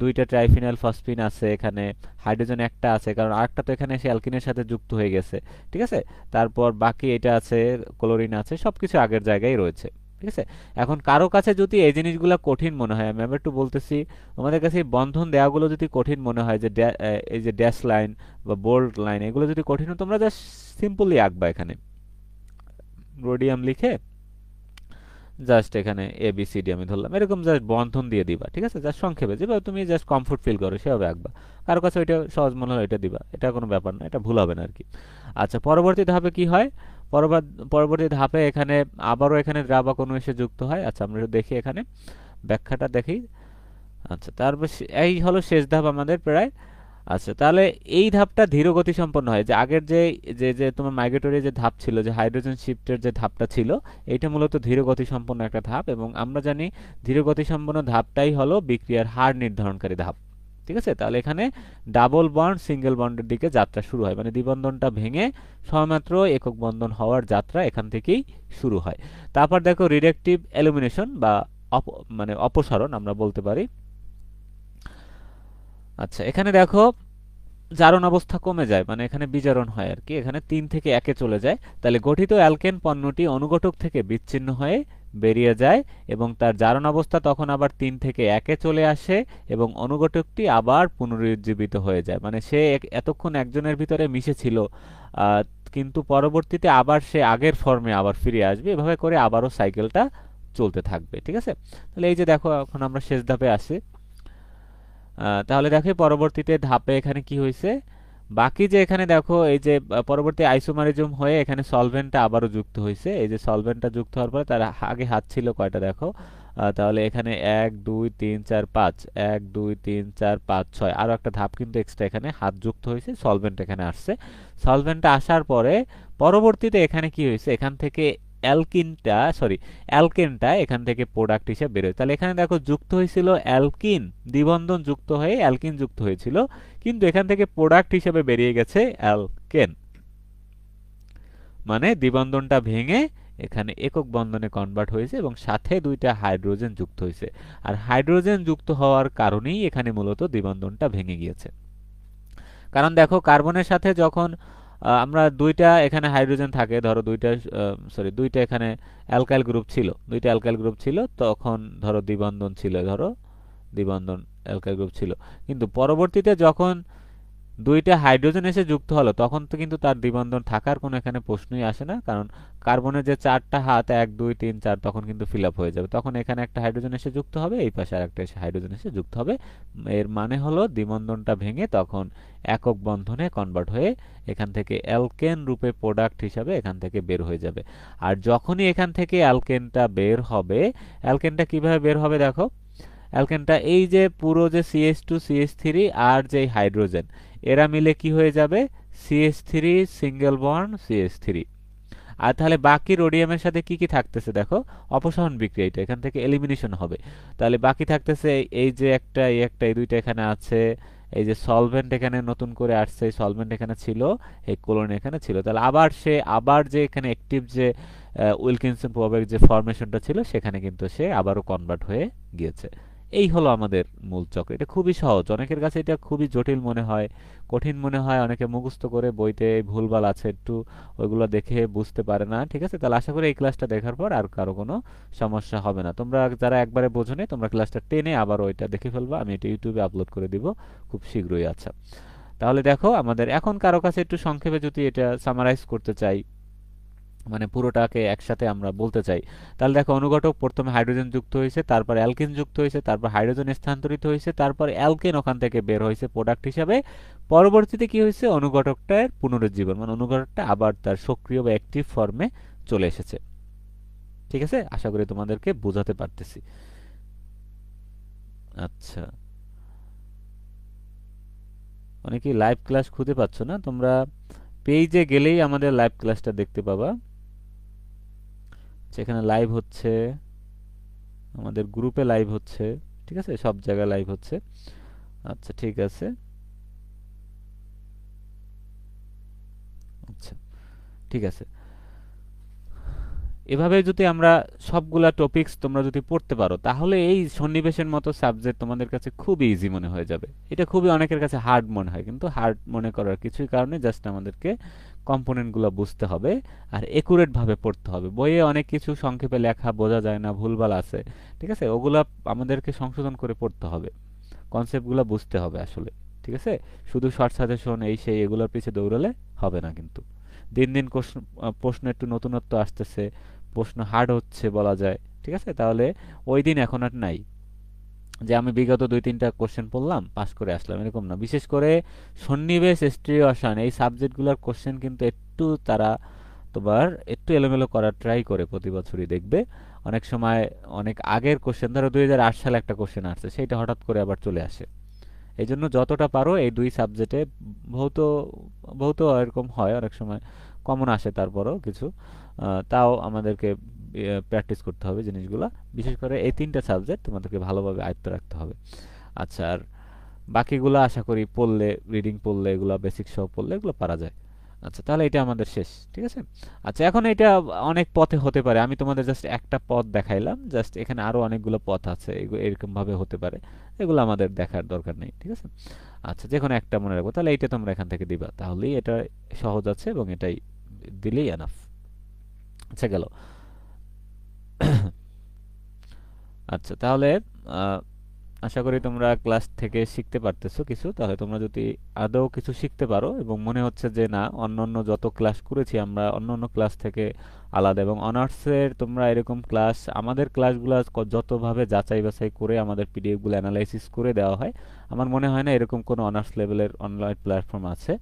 দুইটা ট্রাইফিনাইল ফসফিন আছে এখানে, হাইড্রোজেন একটা আছে, কারণ আরেকটা তো এখানে এসে অ্যালকিনের সাথে যুক্ত হয়ে গেছে। ঠিক আছে, তারপর বাকি এটা আছে, ক্লোরিন আছে, সবকিছু আগের জায়গায় রয়েছে। ঠিক আছে, এখন কারো কাছে যদি এই জিনিসগুলো কঠিন মনে হয়, আমি আবার একটু বলতেছি, তোমাদের কাছে এই বন্ধন দেওয়াগুলো যদি কঠিন মনে হয়, যে এই যে ড্যাশ লাইন বা বোল্ড লাইন, এগুলো যদি কঠিন হয়, তোমরা জাস্ট সিম্পলি আঁকবা। এখানে রোডিয়াম লিখে জাস্ট এখানে ABCD আমি ধরলাম, এরকম জাস্ট বন্ধন দিয়ে দিবা। ঠিক আছে, জাস্ট সংক্ষেপে যেভাবে তুমি জাস্ট কমফোর্ট ফিল করো সেভাবে আঁকবা। কারো কাছে ওইটা সহজ মনে হয় এটা দিবা, এটা কোনো ব্যাপার না, এটা ভুল হবে না আর কি। আচ্ছা, পরবর্তী ধাপে কি হয়? পরবর্তী ধাপে এখানে আবারও এখানে দ্রাবক অণু এসে যুক্ত হয়। আচ্ছা, আমরা একটু দেখি এখানে ব্যাখ্যাটা দেখি। আচ্ছা, তারপর এই হলো শেষ ধাপ আমাদের প্রায়। আচ্ছা, তাহলে এই ধাপটা ধীর গতি সম্পন্ন হয়। যে আগের যে যে যে তোমার মাইগ্রেটরি যে ধাপ ছিল, যে হাইড্রোজেন শিফটের যে ধাপটা ছিল, এটা মূলত ধীর গতি সম্পন্ন একটা ধাপ, এবং আমরা জানি ধীর গতি সম্পন্ন ধাপটাই হলো বিক্রিয়ার হার নির্ধারণকারী ধাপ। ঠিক আছে, তাহলে এখানে ডাবল বন্ড সিঙ্গেল বন্ডের দিকে যাত্রা শুরু হয়, মানে দ্বিবন্ধনটা ভেঙে সবেমাত্র একক বন্ধন হওয়ার যাত্রা এখান থেকেই শুরু হয়। তারপর দেখো রিডাকটিভ এলিমিনেশন বা মানে অপসারণ আমরা বলতে পারি। আচ্ছা, এখানে দেখো জারণ অবস্থা কমে যায়, মানে এখানে বিজারণ হয় আর কি, এখানে 3 থেকে 1-এ চলে যায়। তাহলে গঠিত অ্যালকেন পণ্যটি অনুঘটক থেকে বিচ্ছিন্ন হয়ে বেরিয়ে যায়, এবং তার জারণ অবস্থা তখন আবার 3 থেকে 1-এ চলে আসে, এবং অনুঘটকটি আবার পুনরুজ্জীবিত হয়ে যায়। মানে সে এতক্ষণ একজনের ভিতরে মিশে ছিল, কিন্তু পরবর্তীতে আবার সে আগের ফর্মে আবার ফিরে আসবে, এভাবে করে আবারও সাইকেলটা চলতে থাকবে। ঠিক আছে, তাহলে এই যে দেখো এখন আমরা শেষ ধাপে আসি। তাহলে দেখো পরবর্তীতে ধাপে এখানে কি হয়েছে, বাকি যে এখানে দেখো এই যে পরবর্তী আইসোমারিজম হয়ে এখানে সলভেন্টটা আবারও যুক্ত হয়েছে। এই যে সলভেন্টটা যুক্ত হওয়ার পরে তার আগে হাত ছিল কয়টা দেখো, তাহলে এখানে 1 2 3 4 5, 1 2 3 4 5 6, আরো একটা ধাপ কিন্তু এক্সট্রা এখানে হাত যুক্ত হয়েছে, সলভেন্ট এখানে আসছে। সলভেন্টটা আসার পরে পরবর্তীতে এখানে কি হয়েছে, এখান থেকে অ্যালকেনটা এখান থেকে প্রোডাক্ট হিসেবে বেরোয়। তাহলে এখানে দেখো যুক্ত হয়েছিল অ্যালকিন, দ্বিবন্ধন যুক্ত হয়ে অ্যালকিন যুক্ত হয়েছিল, কিন্তু এখান থেকে প্রোডাক্ট হিসেবে বেরিয়ে গেছে অ্যালকেন। মানে দ্বিবন্ধনটা ভেঙে এখানে একক বন্ধনে কনভার্ট হয়েছে, এবং সাথে দুইটা হাইড্রোজেন যুক্ত হয়েছে। আর হাইড্রোজেন যুক্ত হওয়ার কারণেই এখানে মূলত দ্বিবন্ধনটা ভেঙে গিয়েছে। কারণ দেখো কার্বনের সাথে যখন আমরা দুইটা এখানে হাইড্রোজেন থাকে, ধরো দুইটা এখানে অ্যালকাইল গ্রুপ ছিল, দুইটা অ্যালকাইল গ্রুপ ছিল, তখন ধরো দ্বিবন্ধন ছিল, ধরো দ্বিবন্ধন অ্যালকাইল গ্রুপ ছিল, কিন্তু পরবর্তীতে যখন দুইটা হাইড্রোজেন এসে যুক্ত হলো, তখন তো কিন্তু তার দ্বিবন্ধন থাকার কোনো এখানে প্রশ্নই আসে না, কারণ কার্বনের যে 4টা হাত 1 2 3 4 তখন কিন্তু ফিল আপ হয়ে যাবে, তখন এখানে একটা হাইড্রোজেন এসে যুক্ত হবে, এই পাশে আরেকটা এসে হাইড্রোজেন এসে যুক্ত হবে। এর মানে হলো দ্বিবন্ধনটা ভেঙে তখন একক বন্ধনে কনভার্ট হয়ে এখান থেকে অ্যালকেন রূপে প্রোডাক্ট হিসাবে এখান থেকে বের হয়ে যাবে। আর যখনই এখান থেকে অ্যালকেনটা বের হবে, অ্যালকেনটা কিভাবে বের হবে দেখো, অ্যালকেনটা এই যে পুরো যে CH2 CH3 আর যে হাইড্রোজেন, এরা মিলে কি হয়ে যাবে, CH3 সিঙ্গেল বন্ড CH3। আর তাহলে বাকি রোডিয়ামের সাথে কি কি থাকতেছে দেখো, অপসারণ বিক্রিয়া, এটা এখান থেকে এলিমিনেশন হবে। তাহলে বাকি থাকতেছে এই যে একটা এই দুইটা এখানে আছে, এই যে সলভেন্ট এখানে নতুন করে আসছে, সলভেন্ট এখানে ছিল, এই ক্লোরিন এখানে ছিল। তাহলে আবার যে এখানে অ্যাক্টিভ যে উইলকিনসন প্রোভাবের যে ফরমেশনটা ছিল, সেখানে কিন্তু সে আবারও কনভার্ট হয়ে গিয়েছে। এই হলো আমাদের মূল চক্র। এটা খুবই সহজ, অনেকের কাছে এটা খুবই জটিল মনে হয়, কঠিন মনে হয়, অনেকে মুখস্থ করে বইতে ভুলভাল আছে একটু, ওইগুলো দেখে বুঝতে পারে না। ঠিক আছে, তাহলে আশা করি এই ক্লাসটা দেখার পর আর কারো কোনো সমস্যা হবে না। তোমরা যারা একবারে বোঝো নি, তোমরা ক্লাসটা টেনে আবার ওইটা দেখে ফেলবা, আমি এটা ইউটিউবে আপলোড করে দিব খুব শীঘ্রই। আচ্ছা, তাহলে দেখো আমাদের এখন কারো কাছে একটু সংক্ষেপে যদি এটা সামারাইজ করতে চাই, মানে পুরোটাকে একসাথে আমরা বলতে চাই, তাহলে দেখো অনুঘটক প্রথমে হাইড্রোজেন যুক্ত হয়েছে, তারপর অ্যালকিন যুক্ত হয়েছে, তারপর হাইড্রোজেন স্থানান্তরিত হয়েছে, তারপর অ্যালকেন ওখান থেকে বের হয়েছে প্রোডাক্ট হিসাবে। পরবর্তীতে কি হয়েছে, অনুঘটকটার পুনরুজ্জীবন, মানে অনুঘটকটা আবার তার সক্রিয় বা অ্যাক্টিভ ফর্মে চলে এসেছে। ঠিক আছে, আশা করি তোমাদেরকে বোঝাতে পারতেছি। আচ্ছা, অনেকেই লাইভ ক্লাস খুঁজে পাচ্ছ না, তোমরা পেজে গেলেই আমাদের লাইভ ক্লাসটা দেখতে পাবা। সেখানে লাইভ হচ্ছে, আমাদের গ্রুপে লাইভ হচ্ছে, ঠিক আছে, সব জায়গায় লাইভ হচ্ছে। আচ্ছা ঠিক আছে। আচ্ছা ঠিক আছে, এভাবে যদি আমরা সবগুলা টপিকস তোমরা যদি পড়তে পারো, তাহলে এই সন্নিবেশের মতো সাবজেক্ট তোমাদের কাছে খুবই ইজি মনে হয়ে যাবে। এটা খুবই অনেকের কাছে হার্ড মনে হয়, কিন্তু হার্ড মনে করার কিছুই কারণে, জাস্ট আমাদেরকে কম্পোনেন্টগুলো বুঝতে হবে আর একুরেট ভাবে পড়তে হবে। বইয়ে অনেক কিছু সংক্ষেপে লেখা বোঝা যায় না, ভুলভাল আছে, ঠিক আছে, ওগুলা আমাদেরকে সংশোধন করে পড়তে হবে, কনসেপ্টগুলো বুঝতে হবে আসলে। ঠিক আছে, শুধু শর্ট সাজেশন এই সেই এগুলোর পিছে দৌড়ালে হবে না কিন্তু। দিন দিন প্রশ্ন একটু নতুনত্ব আসতেছে, প্রশ্ন হার্ড হচ্ছে বলা যায়। ঠিক আছে, তাহলে ওই দিন এখন আর নাই যে আমি বিগত 2-3টা কোশ্চেন পড়লাম পাস করে আসলাম, এরকম না। বিশেষ করে সন্নিবেশ, স্টিরিও রসায়ন এই সাবজেক্টগুলোর কোশ্চেন কিন্তু একটু তারা তোমার একটু এলোমেলো করার ট্রাই করে প্রতি বছরই, দেখবে অনেক সময় অনেক আগের কোশ্চেন, ধরো 2008 সালে একটা কোশ্চেন আসছে, সেইটা হঠাৎ করে আবার চলে আসে। এই জন্য যতটা পারো এই দুই সাবজেক্টে, ভৌত ভৌত এরকম হয় অনেক সময় কমন আসে, তারপরও কিছু তাও আমাদেরকে প্র্যাকটিস করতে হবে জিনিসগুলো। বিশেষ করে এই 3টা সাবজেক্ট তোমাদেরকে ভালোভাবে আয়ত্ত রাখতে হবে। আচ্ছা, আর বাকিগুলো আশা করি পড়লে, রিডিং পড়লে, এগুলো বেসিক সহ পড়লে এগুলো পারা যায়। আচ্ছা, তাহলে এটা আমাদের শেষ। ঠিক আছে। আচ্ছা, এখন এটা অনেক পথে হতে পারে, আমি তোমাদের জাস্ট একটা পথ দেখাইলাম, জাস্ট এখানে আরো অনেকগুলো পথ আছে, এরকম ভাবে হতে পারে, এগুলো আমাদের দেখার দরকার নেই। ঠিক আছে। আচ্ছা, যে কোনো একটা মনে রাখবো, তাহলে এইটা তোমরা এখান থেকে দিবা, তাহলেই এটা সহজ আছে এবং এটাই দিলেই এনাফ। আচ্ছা গেল। আচ্ছা তাহলে আহ, আশা করি তোমরা ক্লাস থেকে শিখতে পারতেছো কিছু। তাহলে তোমরা যদি আদৌ কিছু শিখতে পারো এবং মনে হচ্ছে যে না, অন্যান্য যত ক্লাস করেছি আমরা অন্যান্য ক্লাস থেকে আলাদা, এবং অনার্সের তোমরা এরকম ক্লাস, আমাদের ক্লাসগুলো যতভাবে যাচাই বাছাই করে আমাদের পিডিএফগুলো অ্যানালাইসিস করে দেওয়া হয়, আমার মনে হয় না এরকম কোনো অনার্স লেভেলের অনলাইন প্ল্যাটফর্ম আছে।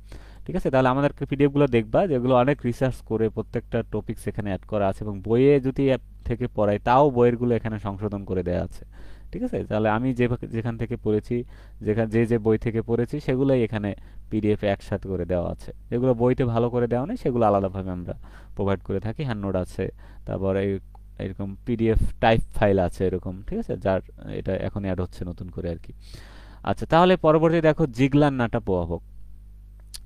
ঠিক আছে, তাহলে আমাদের পিডিএফগুলো দেখবা, যেগুলো অনেক রিসার্চ করে প্রত্যেকটা টপিকস এখানে অ্যাড করা আছে, এবং বইয়ে যদি থেকে পড়াই তাও বইয়েরগুলো এখানে সংশোধন করে দেওয়া আছে। ঠিক আছে, তাহলে আমি যেখান থেকে পড়েছি, যে বই থেকে পড়েছি সেগুলোই এখানে পিডিএফ এ একসাথে করে দেওয়া আছে। যেগুলো বইতে ভালো করে দেওয়া নেই সেগুলো আলাদাভাবে আমরা প্রোভাইড করে থাকি, হ্যান্ড নোট আছে, তারপরে এরকম পিডিএফ টাইপ ফাইল আছে এরকম। ঠিক আছে, যার এটা এখন অ্যাড হচ্ছে নতুন করে আর কি। আচ্ছা, তাহলে পরবর্তী দেখো জিগলার নাটা প্রভাবক,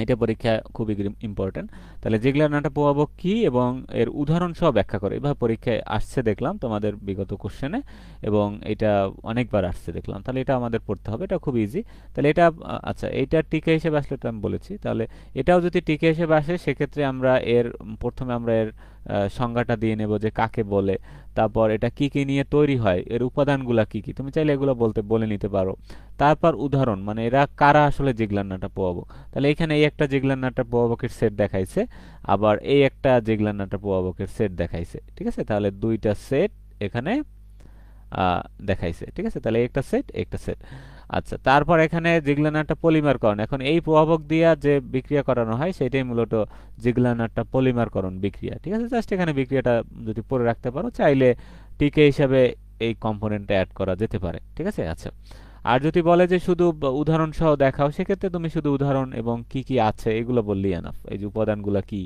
এটা পরীক্ষা খুবই ইম্পর্টেন্ট। তাহলে জিগলার নাটা প্রভাবক কি এবং এর উদাহরণ সহ ব্যাখ্যা করে, এভাবে পরীক্ষায় আসছে দেখলাম তোমাদের বিগত কোশ্চেনে, এবং এটা অনেকবার আসছে দেখলাম। তাহলে এটা আমাদের পড়তে হবে, এটা খুব ইজি। তাহলে এটা আচ্ছা, এটা টিকা হিসেবে আসলে তো আমি বলেছি, তাহলে এটাও যদি টিকা হিসেবে আসে সেক্ষেত্রে আমরা এর প্রথমে আমরা এর সংজ্ঞাটা দিয়ে নেব যে কাকে বলে, তারপর এটা কি কি নিয়ে তৈরি হয়, এর উপাদানগুলা কি কি, তুমি চাইলে এগুলো বলে নিতে পারো। তারপর উদাহরণ, মানে এরা কারা আসলে জিগলার নাটা প্রভাবক। তাহলে এখানে এই একটা জিগলার নাটা প্রভাবকের সেট দেখাইছে, আবার এই একটা জিগলার নাটা প্রভাবকের সেট দেখাইছে। ঠিক আছে, তাহলে দুইটা সেট এখানে দেখাইছে। ঠিক আছে, তাহলে একটা সেট একটা সেট। আচ্ছা, তারপর এখানে জিগলার নাটা পলিমারকরণ, এখন এই প্রভাবক দিয়া যে বিক্রিয়া করানো হয় সেটাই মূলত জিগলার নাটা পলিমারকরণ বিক্রিয়া। ঠিক আছে, জাস্ট এখানে বিক্রিয়াটা যদি পড়ে রাখতে পারো, চাইলে টিকে হিসাবে এই কম্পোনেন্টটা অ্যাড করা যেতে পারে। ঠিক আছে। আচ্ছা, আর যদি বলে যে শুধু উদাহরণ সহ দেখাও, সেক্ষেত্রে তুমি শুধু উদাহরণ এবং কি কি আছে এগুলো বললেই এনাফ। এই যে উপাদানগুলো কি,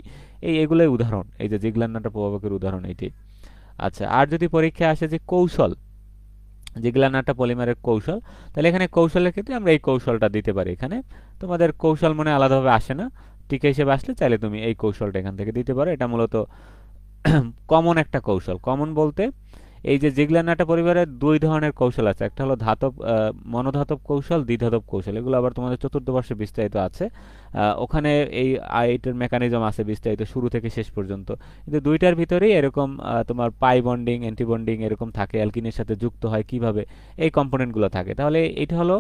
এগুলোই উদাহরণ, এই যে জিগলার নাটা প্রভাবকের উদাহরণ এইটি। আচ্ছা, আর যদি পরীক্ষায় আসে যে কৌশল, জিগলার নাটা পলিমারের কৌশল, তাহলে এখানে কৌশলের ক্ষেত্রে আমরা এই কৌশলটা দিতে পারি। এখানে তোমাদের কৌশল মনে আলাদাভাবে আসে না, টিকে হিসেবে আসলে চাইলে তুমি এই কৌশলটা এখান থেকে দিতে পারো। এটা মূলত কমন একটা কৌশল। কমন বলতে এই যে জিগলার নাটা পরিবারের দুই ধরনের কৌশল আছে, একটা হলো ধাতব মনোধাতব কৌশল, দ্বিধাতব কৌশল। এগুলো আবার তোমাদের চতুর্থ বর্ষে বিস্তারিত আছে। ওখানে এই এইটার মেকানিজম আছে বিস্তারিত শুরু থেকে শেষ পর্যন্ত। কিন্তু দুইটার ভিতরেই এরকম তোমার পাই বন্ডিং, অ্যান্টি বন্ডিং এরকম থাকে, অ্যালকিনের সাথে যুক্ত হয় কিভাবে, এই কম্পোনেন্টগুলো থাকে। তাহলে এটা হলো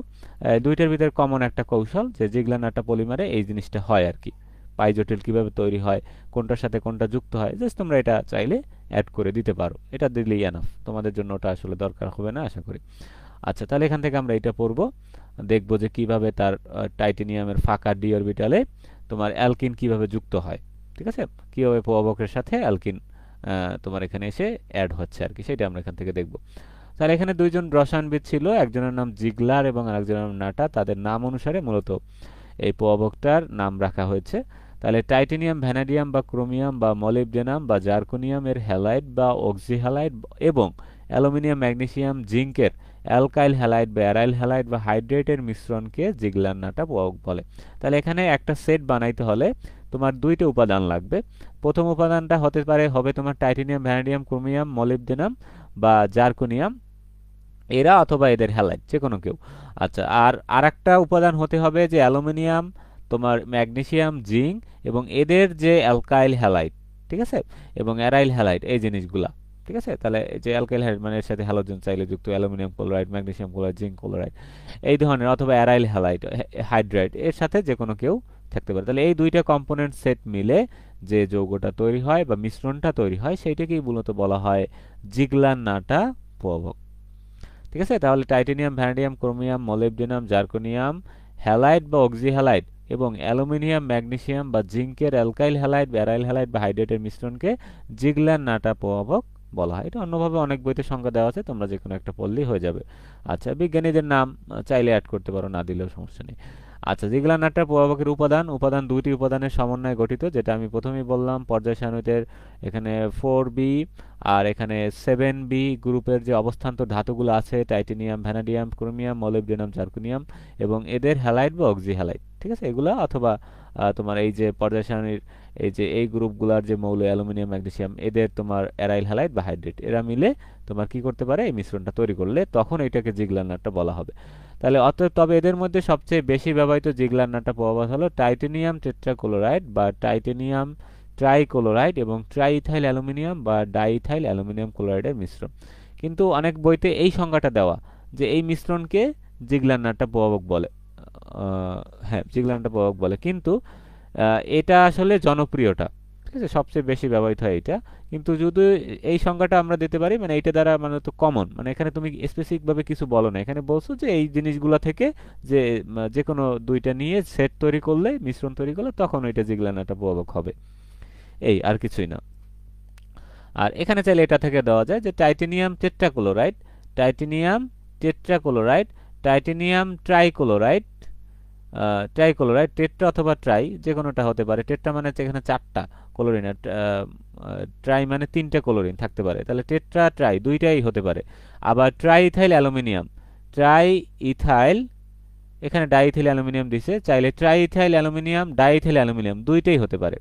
দুইটার ভিতরে কমন একটা কৌশল, যে জিগলার নাটা পলিমারে এই জিনিসটা হয় আর কি। পাই জটিল কিভাবে তৈরি হয়, কোনটার সাথে কোনটা যুক্ত হয়, জাস্ট তোমরা এটা চাইলে অ্যাড করে দিতে পারো, এটা দিলেই এনাফ। তোমাদের জন্য ওটা আসলে দরকার হবে না আশা করি। আচ্ছা, তাহলে এখান থেকে আমরা এটা পড়বো, দেখবো যে কিভাবে তার টাইটেনিয়ামের ফাঁকা ডি অরবিটালে তোমার অ্যালকিন কিভাবে যুক্ত হয়, ঠিক আছে, কিভাবে প্রভাবকের সাথে অ্যালকিন তোমার এখানে এসে অ্যাড হচ্ছে আর কি, সেটা আমরা এখান থেকে দেখবো। তাহলে এখানে দুইজন রসায়নবিদ ছিল, একজনের নাম জিগলার এবং আরেকজনের নাম নাটা। তাদের নাম অনুসারে মূলত এই প্রভাবকটার নাম রাখা হয়েছে। তাহলে টাইটেনিয়াম, ভ্যানাডিয়াম বা ক্রোমিয়াম বা মলিবডেনাম বা জার্কোনিয়াম এর হ্যালাইড বা অক্সিহ্যালাইড এবং অ্যালুমিনিয়াম, ম্যাগনেসিয়াম, জিঙ্কের অ্যালকাইল হ্যালাইড বা অ্যারাইল হ্যালাইড বা হাইড্রেটের মিশ্রণকে জিগলার নাটা প্রভাবক বলে। তাহলে এখানে একটা সেট বানাইতে হলে তোমার দুইটা উপাদান লাগবে। প্রথম উপাদানটা হবে তোমার টাইটেনিয়াম, ভ্যানাডিয়াম, ক্রোমিয়াম, মলিবডেনাম বা জার্কোনিয়াম, এরা অথবা এদের হ্যালাইড যে কোনো কেউ। আচ্ছা, আর আরেকটা উপাদান হতে হবে যে অ্যালুমিনিয়াম, তোমার ম্যাগনেসিয়াম, জিঙ্ক এবং এদের যে অ্যালকাইল হ্যালাইড, ঠিক আছে, এবং অ্যারাইল হ্যালাইড, এই জিনিসগুলা, ঠিক আছে। তাহলে যে অ্যালকাইল হ্যালাইড মানে এর সাথে হ্যালোজেন চাইলে যুক্ত, aluminium chloride, magnesium chloride, zinc chloride এই ধরনের, অথবা অ্যারাইল হ্যালাইড, হাইড্রাইড, এর সাথে যে কোনো কেউ থাকতে পারে। তাহলে এই দুইটা কম্পোনেন্ট সেট মিলে যে যৌগটা তৈরি হয় বা মিশ্রণটা তৈরি হয় সেইটাকেই মূলত বলা হয় জিগলার নাটা প্রভাবক, ঠিক আছে। তাহলে titanium, vanadium, chromium, molybdenum, zirconium halide বা অক্সিহ্যালাইড এবং অ্যালুমিনিয়াম, ম্যাগনেসিয়াম বা জিঙ্কের অ্যালকাইল হ্যালাইড, অ্যারাইল হ্যালাইড বা হাইড্রেটের মিশ্রণকে জিগলার নাটা প্রভাবক বলা হয়। এটা অন্যভাবে অনেক বইতে সংজ্ঞা দেওয়া আছে, তোমরা যে কোনো একটা পড়লেই হয়ে যাবে। আচ্ছা, বিজ্ঞানীদের নাম চাইলে অ্যাড করতে পারো, না দিলেও সমস্যা নেই। আচ্ছা, জিগলার নাটা প্রভাবকের উপাদান দুইটি উপাদানের সমন্বয়ে গঠিত, যেটা আমি প্রথমেই বললাম। পর্যায় সারণীতে এখানে 4b আর এখানে 7b গ্রুপের যে অবস্থান্তর ধাতুগুলো আছে, titanium, vanadium, chromium, molybdenum, zirconium এবং এদের হ্যালাইড বা অক্সিহ্যালাইড, ঠিক আছে, এগুলা অথবা তোমার এই যে পর্যায় সারণীর এই যে এই গ্রুপগুলার যে মৌল অ্যালুমিনিয়াম, ম্যাগনেসিয়াম, এদের তোমার অ্যারাইল হ্যালাইড বা হাইড্রেট, এরা মিলে তোমার কি করতে পারে, এই মিশ্রণটা তৈরি করলে তখন এটাকে জিগলার নাটা বলা হবে। তাহলে অতএব তবে এদের মধ্যে সবচেয়ে বেশি ব্যবহৃত জিগলার নাটা প্রভাবক হলো টাইটেনিয়াম টেট্রাক্লোরাইড বা টাইটেনিয়াম ট্রাইক্লোরাইড এবং ট্রাইইথাইল অ্যালুমিনিয়াম বা ডাইইথাইল অ্যালুমিনিয়াম ক্লোরাইডের মিশ্রণ। কিন্তু অনেক বইতে এই সংজ্ঞাটা দেওয়া যে এই মিশ্রণকে জিগলার নাটা প্রভাবক বলে। হ্যাঁ, জিগলার নাটা প্রভাবক বলে, কিন্তু এটা আসলে জনপ্রিয়টা, ঠিক আছে, সবচেয়ে বেশি ব্যবহৃত হয় এটা। কিন্তু যদি এই সংজ্ঞাটা আমরা দিতে পারি, মানে এইটা দ্বারা মানে তো কমন, মানে এখানে তুমি স্পেসিফিক ভাবে কিছু বলো না, এখানে বলছো যে এই জিনিসগুলো থেকে যে যে কোনো দুইটা নিয়ে সেট তৈরি করলে, মিশ্রণ তৈরি করলে তখন ওইটা জিগলার নাটা প্রভাবক হবে, এই আর কিছুই না। আর এখানে চাইলে এটা থেকে দেওয়া যায় যে titanium tetrachloride, titanium tetrachloride, titanium trichloride, trichloride, tetra অথবা ট্রাই যে কোনোটা হতে পারে। টেট্রা মানে হচ্ছে এখানে চারটা ক্লোরিন, আর ট্রাই মানে তিনটা ক্লোরিন থাকতে পারে, তাহলে টেট্রা ট্রাই দুইটাই হতে পারে। আবার try ethyl aluminium, try ethyl, এখানে ডাইইথাইল অ্যালুমিনিয়াম দিছে, চাইলে try ethyl aluminium, diethyl aluminium দুইটাই হতে পারে,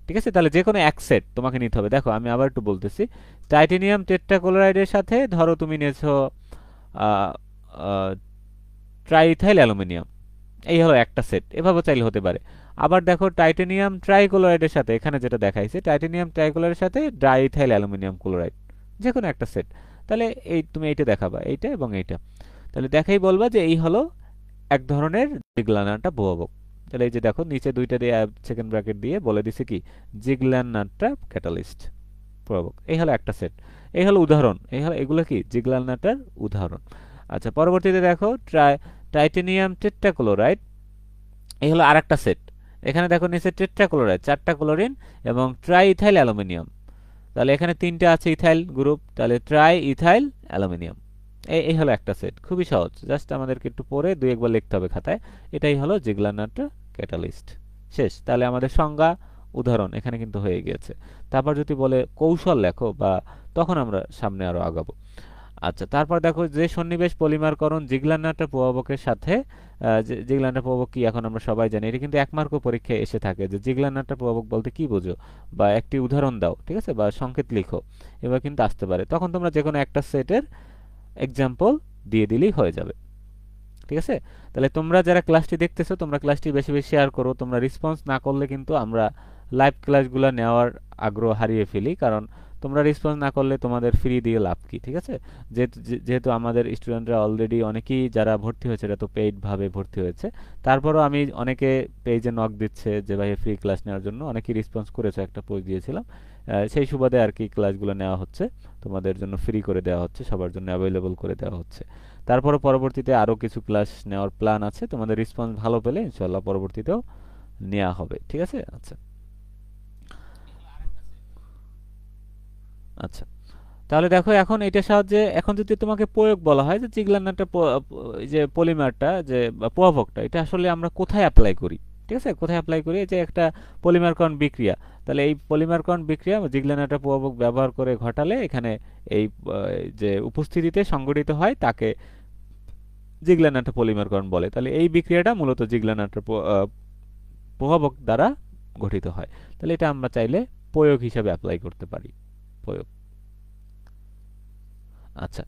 ঠিক আছে। তাহলে যে কোনো এক সেট তোমাকে নিতে হবে। দেখো আমি আবার একটু বলতেছি, টাইটেনিয়াম টেট্রাক্লোরাইডের সাথে ধরো তুমি নিয়েছো ট্রাইইথাইল অ্যালুমিনিয়াম, এই হলো একটা সেট, এভাবে চাইলে হতে পারে। আবার দেখো টাইটেনিয়াম ট্রাইক্লোরাইডের সাথে, এখানে যেটা দেখাইছে টাইটেনিয়াম ট্রাইক্লোরাইডের সাথে ডাইইথাইল অ্যালুমিনিয়াম ক্লোরাইড, যে কোনো একটা সেট। তাহলে এই তুমি এইটা দেখাবা, এইটা এবং এইটা, তাহলে দেখাই বলবা যে এই হলো এক ধরনের জিগলার নাটা প্রভাবক। তাহলে এই যে দেখো নিচে দুইটা দিয়ে সেকেন্ড ব্র্যাকেট দিয়ে বলে দিছে কি, জিগলার নাটা ক্যাটালিস্ট প্রভাবক, এই হলো একটা সেট, এই হলো উদাহরণ, এই হলো এগুলো কি জিগলার নাটার উদাহরণ। আচ্ছা, পরবর্তীতে দেখো টাইটেনিয়াম টেট্রাক্লোরাইড, এই হলো আরেকটা সেট। এখানে দেখো নিচে টেট্রাক্লোরাইড চারটা ক্লোরিন এবং ট্রাই ইথাইল অ্যালুমিনিয়াম, তাহলে এখানে তিনটা আছে ইথাইল গ্রুপ, তাহলে ট্রাই ইথাইল অ্যালুমিনিয়াম, এই হলো একটা সেট। খুবই সহজ, জাস্ট আমাদেরকে একটু পরে দুই একবার লিখতে হবে খাতায়। এটাই হলো জিগলার নাটা ক্যাটালিস্ট। শেষ। তাহলে আমাদের সংজ্ঞা, উদাহরণ এখানে কিন্তু হয়ে গিয়েছে। তারপর যদি বলে কৌশল লেখো বা, তখন আমরা সামনে আরো আগাবো। আচ্ছা, তারপর দেখো যে সন্নিবেশ পলিমারকরণ জিগলার-নাট্টা প্রভাবকের সাথে জিগলার-নাট্টা প্রভাবক কি এখন আমরা সবাই জানি, এটা কিন্তু 1 মার্কও পরীক্ষায় এসে থাকে যে জিগলার-নাট্টা প্রভাবক বলতে কি বোঝো, বা একটি উদাহরণ দাও, ঠিক আছে, বা সংকেত লিখো, এবার কিন্তু আসতে পারে। তখন তোমরা যে কোনো একটা সেটের এক্সাম্পল দিয়ে দিলেই হয়ে যাবে, ঠিক আছে। তাহলে তোমরা যারা ক্লাসটি দেখতেছো, তোমরা ক্লাসটি বেশি বেশি শেয়ার করো। তোমরা রেসপন্স না করলে কিন্তু আমরা লাইভ ক্লাসগুলো নেওয়ার আগ্রহ হারিয়ে ফেলি, কারণ তোমরা রেসপন্স না করলে তোমাদের ফ্রি দিয়ে লাভ কি, ঠিক আছে। যেহেতু আমাদের স্টুডেন্টরা অলরেডি অনেকেই যারা ভর্তি হয়েছে এটা তো পেইড ভাবে ভর্তি হয়েছে, তারপরও আমি অনেকে পেজে নক দিচ্ছে যে ভাই ফ্রি ক্লাস নেওয়ার জন্য, অনেকেই রেসপন্স করেছে, একটা পোস্ট দিয়েছিলাম, সেই সুবাদে আর কি ক্লাসগুলো নেওয়া হচ্ছে, তোমাদের জন্য ফ্রি করে দেওয়া হচ্ছে, সবার জন্য অ্যাভেলেবল করে দেওয়া হচ্ছে। তারপরে পরবর্তীতে আরও কিছু ক্লাস নেওয়ার প্ল্যান আছে, তোমাদের রেসপন্স ভালো পেলে ইনশাল্লাহ পরবর্তীতেও নেওয়া হবে, ঠিক আছে। আচ্ছা আচ্ছা, তাহলে দেখো এখন এটার সাহায্যে, এখন যদি তোমাকে প্রয়োগ বলা হয় যে জিগলার-নাট্টা যে পলিমারটা যে প্রভাবকটা, এটা আসলে আমরা কোথায় অ্যাপ্লাই করি, ঠিক আছে, কোথায় অ্যাপ্লাই করি, এই যে একটা পলিমারকরণ বিক্রিয়া, তাহলে এই পলিমারকরণ বিক্রিয়া জিগলার-নাট্টা প্রভাবক ব্যবহার করে ঘটালে এখানে এই যে উপস্থিতিতে সংঘটিত হয় তাকে জিগলার-নাট্টা পলিমারকরণ বলে। তাহলে এই বিক্রিয়াটা মূলত জিগলার-নাট্টা প্রভাবক দ্বারা গঠিত হয়। তাহলে এটা আমরা চাইলে প্রয়োগ হিসাবে অ্যাপ্লাই করতে পারি, প্রয়োগ। আচ্ছা,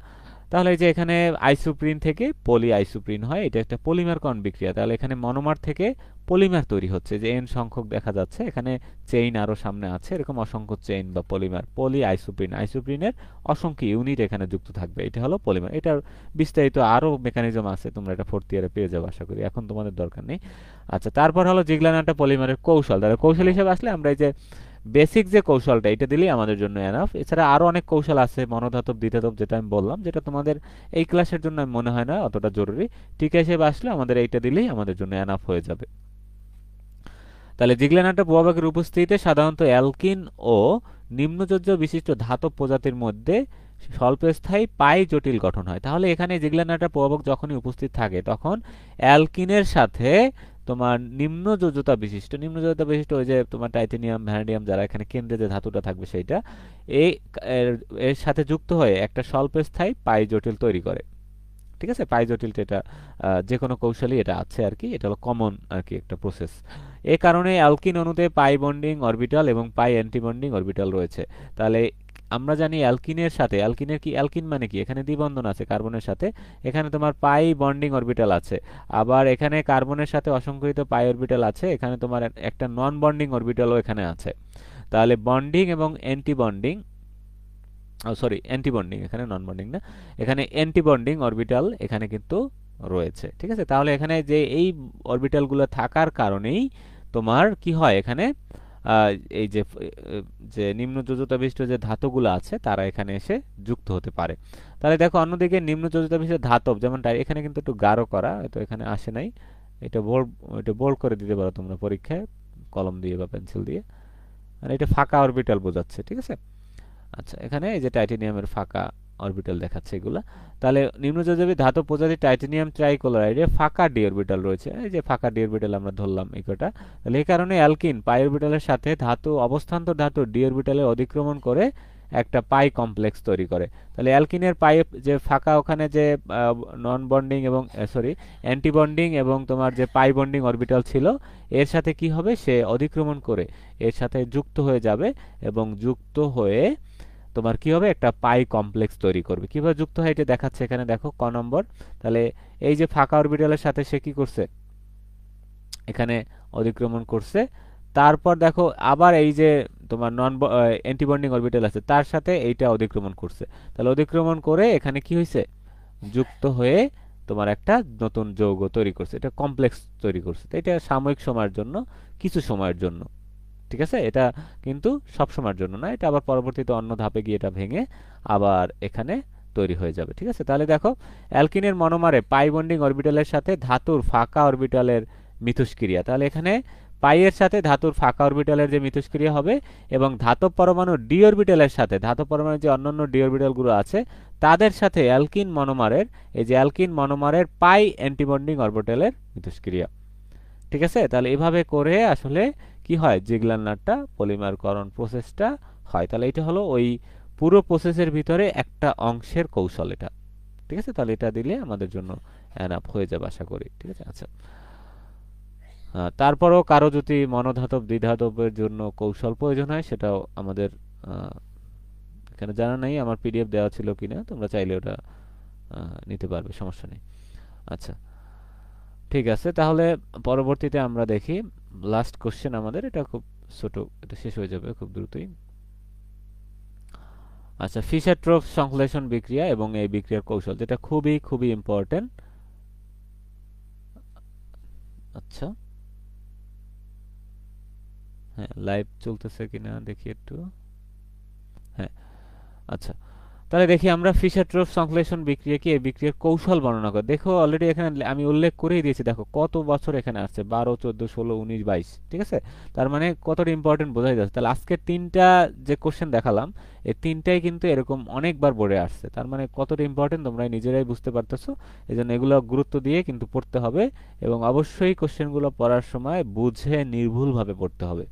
তাহলে এই যে এখানে আইসোপ্রিন থেকে পলি আইসোপ্রিন হয়, এটা একটা পলিমারকরণ বিক্রিয়া। তাহলে এখানে মনোমার থেকে পলিমার তৈরি হচ্ছে, যে এন সংখ্যক দেখা যাচ্ছে এখানে, চেইন আরো সামনে আছে, এরকম অসংখ্য চেইন বা পলিমার, পলি আইসোপ্রিন, আইসোপ্রিনের অসংখ্য ইউনিট এখানে যুক্ত থাকবে, এটা হলো পলিমার। এটার বিস্তারিত আরো মেকানিজম আছে, তোমরা এটা ফোর্থ ইয়ারে পেয়ে যাবে আশা করি, এখন তোমাদের দরকার নেই। আচ্ছা, তারপর হলো জিগলার-নাট্টা পলিমারের কৌশল। তাহলে কৌশল হিসেবে আসলে আমরা এই যে বেসিক যে কৌশলটা, এটা দিলেই আমাদের জন্য এনাফ। এছাড়া আরো অনেক কৌশল আছে, মনোধাতব দ্বিধাতব যেটা আমি বললাম, যেটা তোমাদের এই ক্লাসের জন্য মনে হয় না অতটা জরুরি, ঠিক হিসেবে আসলে আমাদের এইটা দিলেই আমাদের জন্য এনাফ হয়ে যাবে। তাহলে জিগলার-নাট্টা প্রভাবকের উপস্থিতিতে সাধারণত অ্যালকিন ও নিম্নযোজ্য বিশিষ্ট ধাতব প্রজাতির মধ্যে স্বল্পস্থায়ী পাই জটিল গঠন হয়। তাহলে এখানে জিগলার-নাট্টা প্রভাবক যখনই উপস্থিত থাকে তখন অ্যালকিনের সাথে তোমার নিম্ন যোজ্যতা বিশিষ্ট ওই যে তোমার টাইটেনিয়াম, ভ্যানাডিয়াম, যারা এখানে কেন্দ্রে যে ধাতুটা থাকবে সেইটা এই এর এর সাথে যুক্ত হয়ে একটা স্বল্পস্থায়ী পাই জটিল তৈরি করে, ঠিক আছে। পাই জটিলটা এটা যে কোনো কৌশলই এটা আছে আর কি, এটা হলো কমন আর কি একটা প্রসেস। এ কারণে অ্যালকিন অণুতে পাই বন্ডিং অরবিটাল এবং পাই অ্যান্টি বন্ডিং অরবিটাল রয়েছে। তাহলে আমরা জানি অ্যালকিনের সাথে, অ্যালকিনের কি, অ্যালকিন মানে কি, এখানে দ্বিবন্ধন আছে কার্বনের সাথে, এখানে তোমার পাই বন্ডিং অরবিটাল আছে, আবার এখানে কার্বনের সাথে অসংখ্যিত পাই অরবিটাল আছে, এখানে তোমার একটা নন বন্ডিং অরবিটালও এখানে আছে। তাহলে বন্ডিং এবং anti bonding, sorry anti bonding, এখানে নন বন্ডিং না, এখানে অ্যান্টি বন্ডিং অরবিটাল এখানে কিন্তু রয়েছে, ঠিক আছে। তাহলে এখানে যে এই অরবিটালগুলো থাকার কারণেই তোমার কি হয়, এখানে আহ, এই যে যে নিম্ন যোজ্যতা বিশিষ্ট যে ধাতুগুলো আছে তারা এখানে এসে যুক্ত হতে পারে। তাহলে দেখো অন্যদিকে নিম্ন যোজ্যতা বিশিষ্ট ধাতব, যেমন এখানে কিন্তু একটু গাঢ় করা, তো এখানে আসে নাই, এটা বোল্ড, এটা বোল্ড করে দিতে পারো তোমরা পরীক্ষায় কলম দিয়ে বা পেন্সিল দিয়ে, আর এটা ফাঁকা অরবিটাল বোঝাচ্ছে, ঠিক আছে। আচ্ছা, এখানে এই যে টাইটেনিয়ামের ফাঁকা অরবিটাল দেখাচ্ছে এগুলা। তাহলে নিম্নযোজী ধাতব প্রজাতি টাইটেনিয়াম ট্রাইক্লোরাইডে ফাঁকা ডি অরবিটাল রয়েছে, এই যে ফাঁকা ডি অরবিটাল আমরা ধরলাম এই কটা। তাহলে এই কারণে অ্যালকিন পাই অরবিটালের সাথে অবস্থান্তর ধাতু ডি অরবিটালে অতিক্রমণ করে একটা পাই কমপ্লেক্স তৈরি করে। তাহলে অ্যালকিনের পাই যে ফাঁকা, ওখানে যে নন বন্ডিং এবং সরি অ্যান্টি বন্ডিং এবং তোমার যে পাই বন্ডিং অরবিটাল ছিল, এর সাথে কি হবে, সে অতিক্রমণ করে এর সাথে যুক্ত হয়ে যাবে, এবং যুক্ত হয়ে তোমার কি হবে, একটা পাই কমপ্লেক্স তৈরি করবে। কিভাবে যুক্ত হয় এটা দেখাচ্ছে এখানে, দেখো ক নম্বর। তাহলে এই যে ফাঁকা অরবিটালের সাথে সে কি করছে, এখানে অতিক্রমণ করছে। তারপর দেখো আবার এই যে তোমার নন অ্যান্টিবন্ডিং অরবিটাল আছে তার সাথে এইটা অতিক্রমণ করছে। তাহলে অতিক্রমণ করে এখানে কি হয়েছে, যুক্ত হয়ে তোমার একটা নতুন যৌগ তৈরি করছে, এটা কমপ্লেক্স তৈরি করছে। তো এটা সাময়িক সময়ের জন্য, কিছু সময়ের জন্য, ঠিক আছে। এটা কিন্তু সব সময়ের জন্য না, এটা আবার পরবর্তীতে অন্য ধাপে গিয়ে এটা ভেঙে আবার এখানে তৈরি হয়ে যাবে, ঠিক আছে। তাহলে দেখো অ্যালকিনের মনোমারে পাই বন্ডিং অরবিটালের সাথে ধাতুর ফাঁকা অরবিটালের মিথস্ক্রিয়া, তাহলে এখানে পাই এর সাথে ধাতুর ফাঁকা অরবিটালের যে মিথস্ক্রিয়া হবে, এবং ধাতব পরমাণু ডি অরবিটালের সাথে, ধাতব পরমাণু যে অন্যান্য ডি অরবিটালগুলো আছে তাদের সাথে অ্যালকিন মনোমারের, এই যে অ্যালকিন মনোমারের পাই অ্যান্টিবন্ডিং অরবিটালের মিথস্ক্রিয়া, ঠিক আছে। তাহলে এভাবে করে আসলে কি হয়, জিগলার-নাট্টা পলিমারকরণ প্রসেসটা হয়। তাহলে এটা হলো ওই পুরো প্রসেসের ভিতরে একটা অংশের কৌশল এটা। ঠিক আছে, তাহলে এটা দিলে আমাদের জন্য এনাফ হয়ে যাবে আশা করি। ঠিক আছে, আচ্ছা। তারপরও কারো যদি মনোধাতব দ্বিধাতবের জন্য কৌশল প্রয়োজন হয় সেটাও আমাদের আহ, এখানে জানা নাই, আমার পিডিএফ দেওয়া ছিল কিনা, তোমরা চাইলে ওটা নিতে পারবে, সমস্যা নেই। আচ্ছা, ঠিক আছে, তাহলে পরবর্তীতে আমরা দেখি লাস্ট কোশ্চেন আমাদের, এটা খুব ছোট, এটা শেষ হয়ে যাবে খুব দ্রুতই। আচ্ছা, ফিশার ট্রোফ সংশ্লেষণ বিক্রিয়া এবং এই বিক্রিয়ার কৌশল, যেটা খুবই খুবই ইম্পর্টেন্ট। আচ্ছা, হ্যাঁ, লাইভ চলতেছে কিনা দেখি একটু। হ্যাঁ, আচ্ছা, তাহলে দেখি আমরা ফিশার ট্রোফ সংশ্লেষণ বিক্রিয়া কি, এই বিক্রিয়ার কৌশল বর্ণনা করে। দেখো অলরেডি এখানে আমি উল্লেখ করেই দিয়েছি, দেখো কত বছর এখানে আসছে, 12, 14, 16, 19, 22। ঠিক আছে, তার মানে কতটা ইম্পর্টেন্ট বোঝাই যাচ্ছে। তাহলে আজকের তিনটা যে কোশ্চেন দেখালাম, এই তিনটাই কিন্তু এরকম অনেকবার বোর্ডে আসছে, তার মানে কতটা ইম্পর্টেন্ট তোমরা নিজেরাই বুঝতে পারতেছো। এই জন্য এগুলো গুরুত্ব দিয়ে কিন্তু পড়তে হবে, এবং অবশ্যই কোশ্চেনগুলো পড়ার সময় বুঝে নির্ভুলভাবে পড়তে হবে।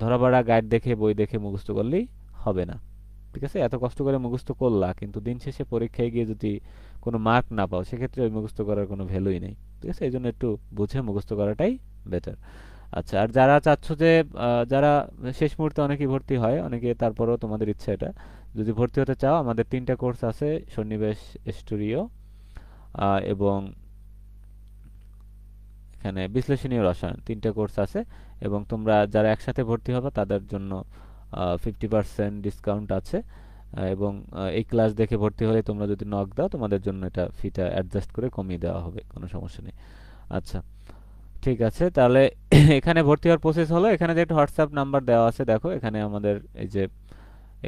ধরাবাড়া গাইড দেখে বই দেখে মুখস্থ করলেই হবে না। ঠিক আছে, এত কষ্ট করে মুখস্থ করলা, কিন্তু দিন শেষে পরীক্ষায় গিয়ে যদি কোনো মার্ক না পাও, সেক্ষেত্রে ওই মুখস্থ করার কোনো ভ্যালুই নেই। ঠিক আছে, এই জন্য একটু বুঝে মুখস্থ করাটাই বেটার। আচ্ছা, আর যারা চাচ্ছ যে যারা শেষ মুহূর্তে অনেকেই ভর্তি হয়, অনেকে তারপরেও তোমাদের ইচ্ছা এটা, যদি ভর্তি হতে চাও, আমাদের 3টা কোর্স আছে, সন্নিবেশ, স্টুডিও এবং এখানে বিশ্লেষণীয় রসায়ন, 3টা কোর্স আছে। এবং তোমরা যারা একসাথে ভর্তি হবে তাদের জন্য 50% ডিসকাউন্ট আছে। এবং এই ক্লাস দেখে ভর্তি হলে তোমরা যদি নক দাও, তোমাদের জন্য এটা ফিটা অ্যাডজাস্ট করে কমিয়ে দেওয়া হবে, কোনো সমস্যা নেই। আচ্ছা, ঠিক আছে, তাহলে এখানে ভর্তি হওয়ার প্রসেস হলো, এখানে যে একটা হোয়াটসঅ্যাপ নাম্বার দেওয়া আছে, দেখো এখানে আমাদের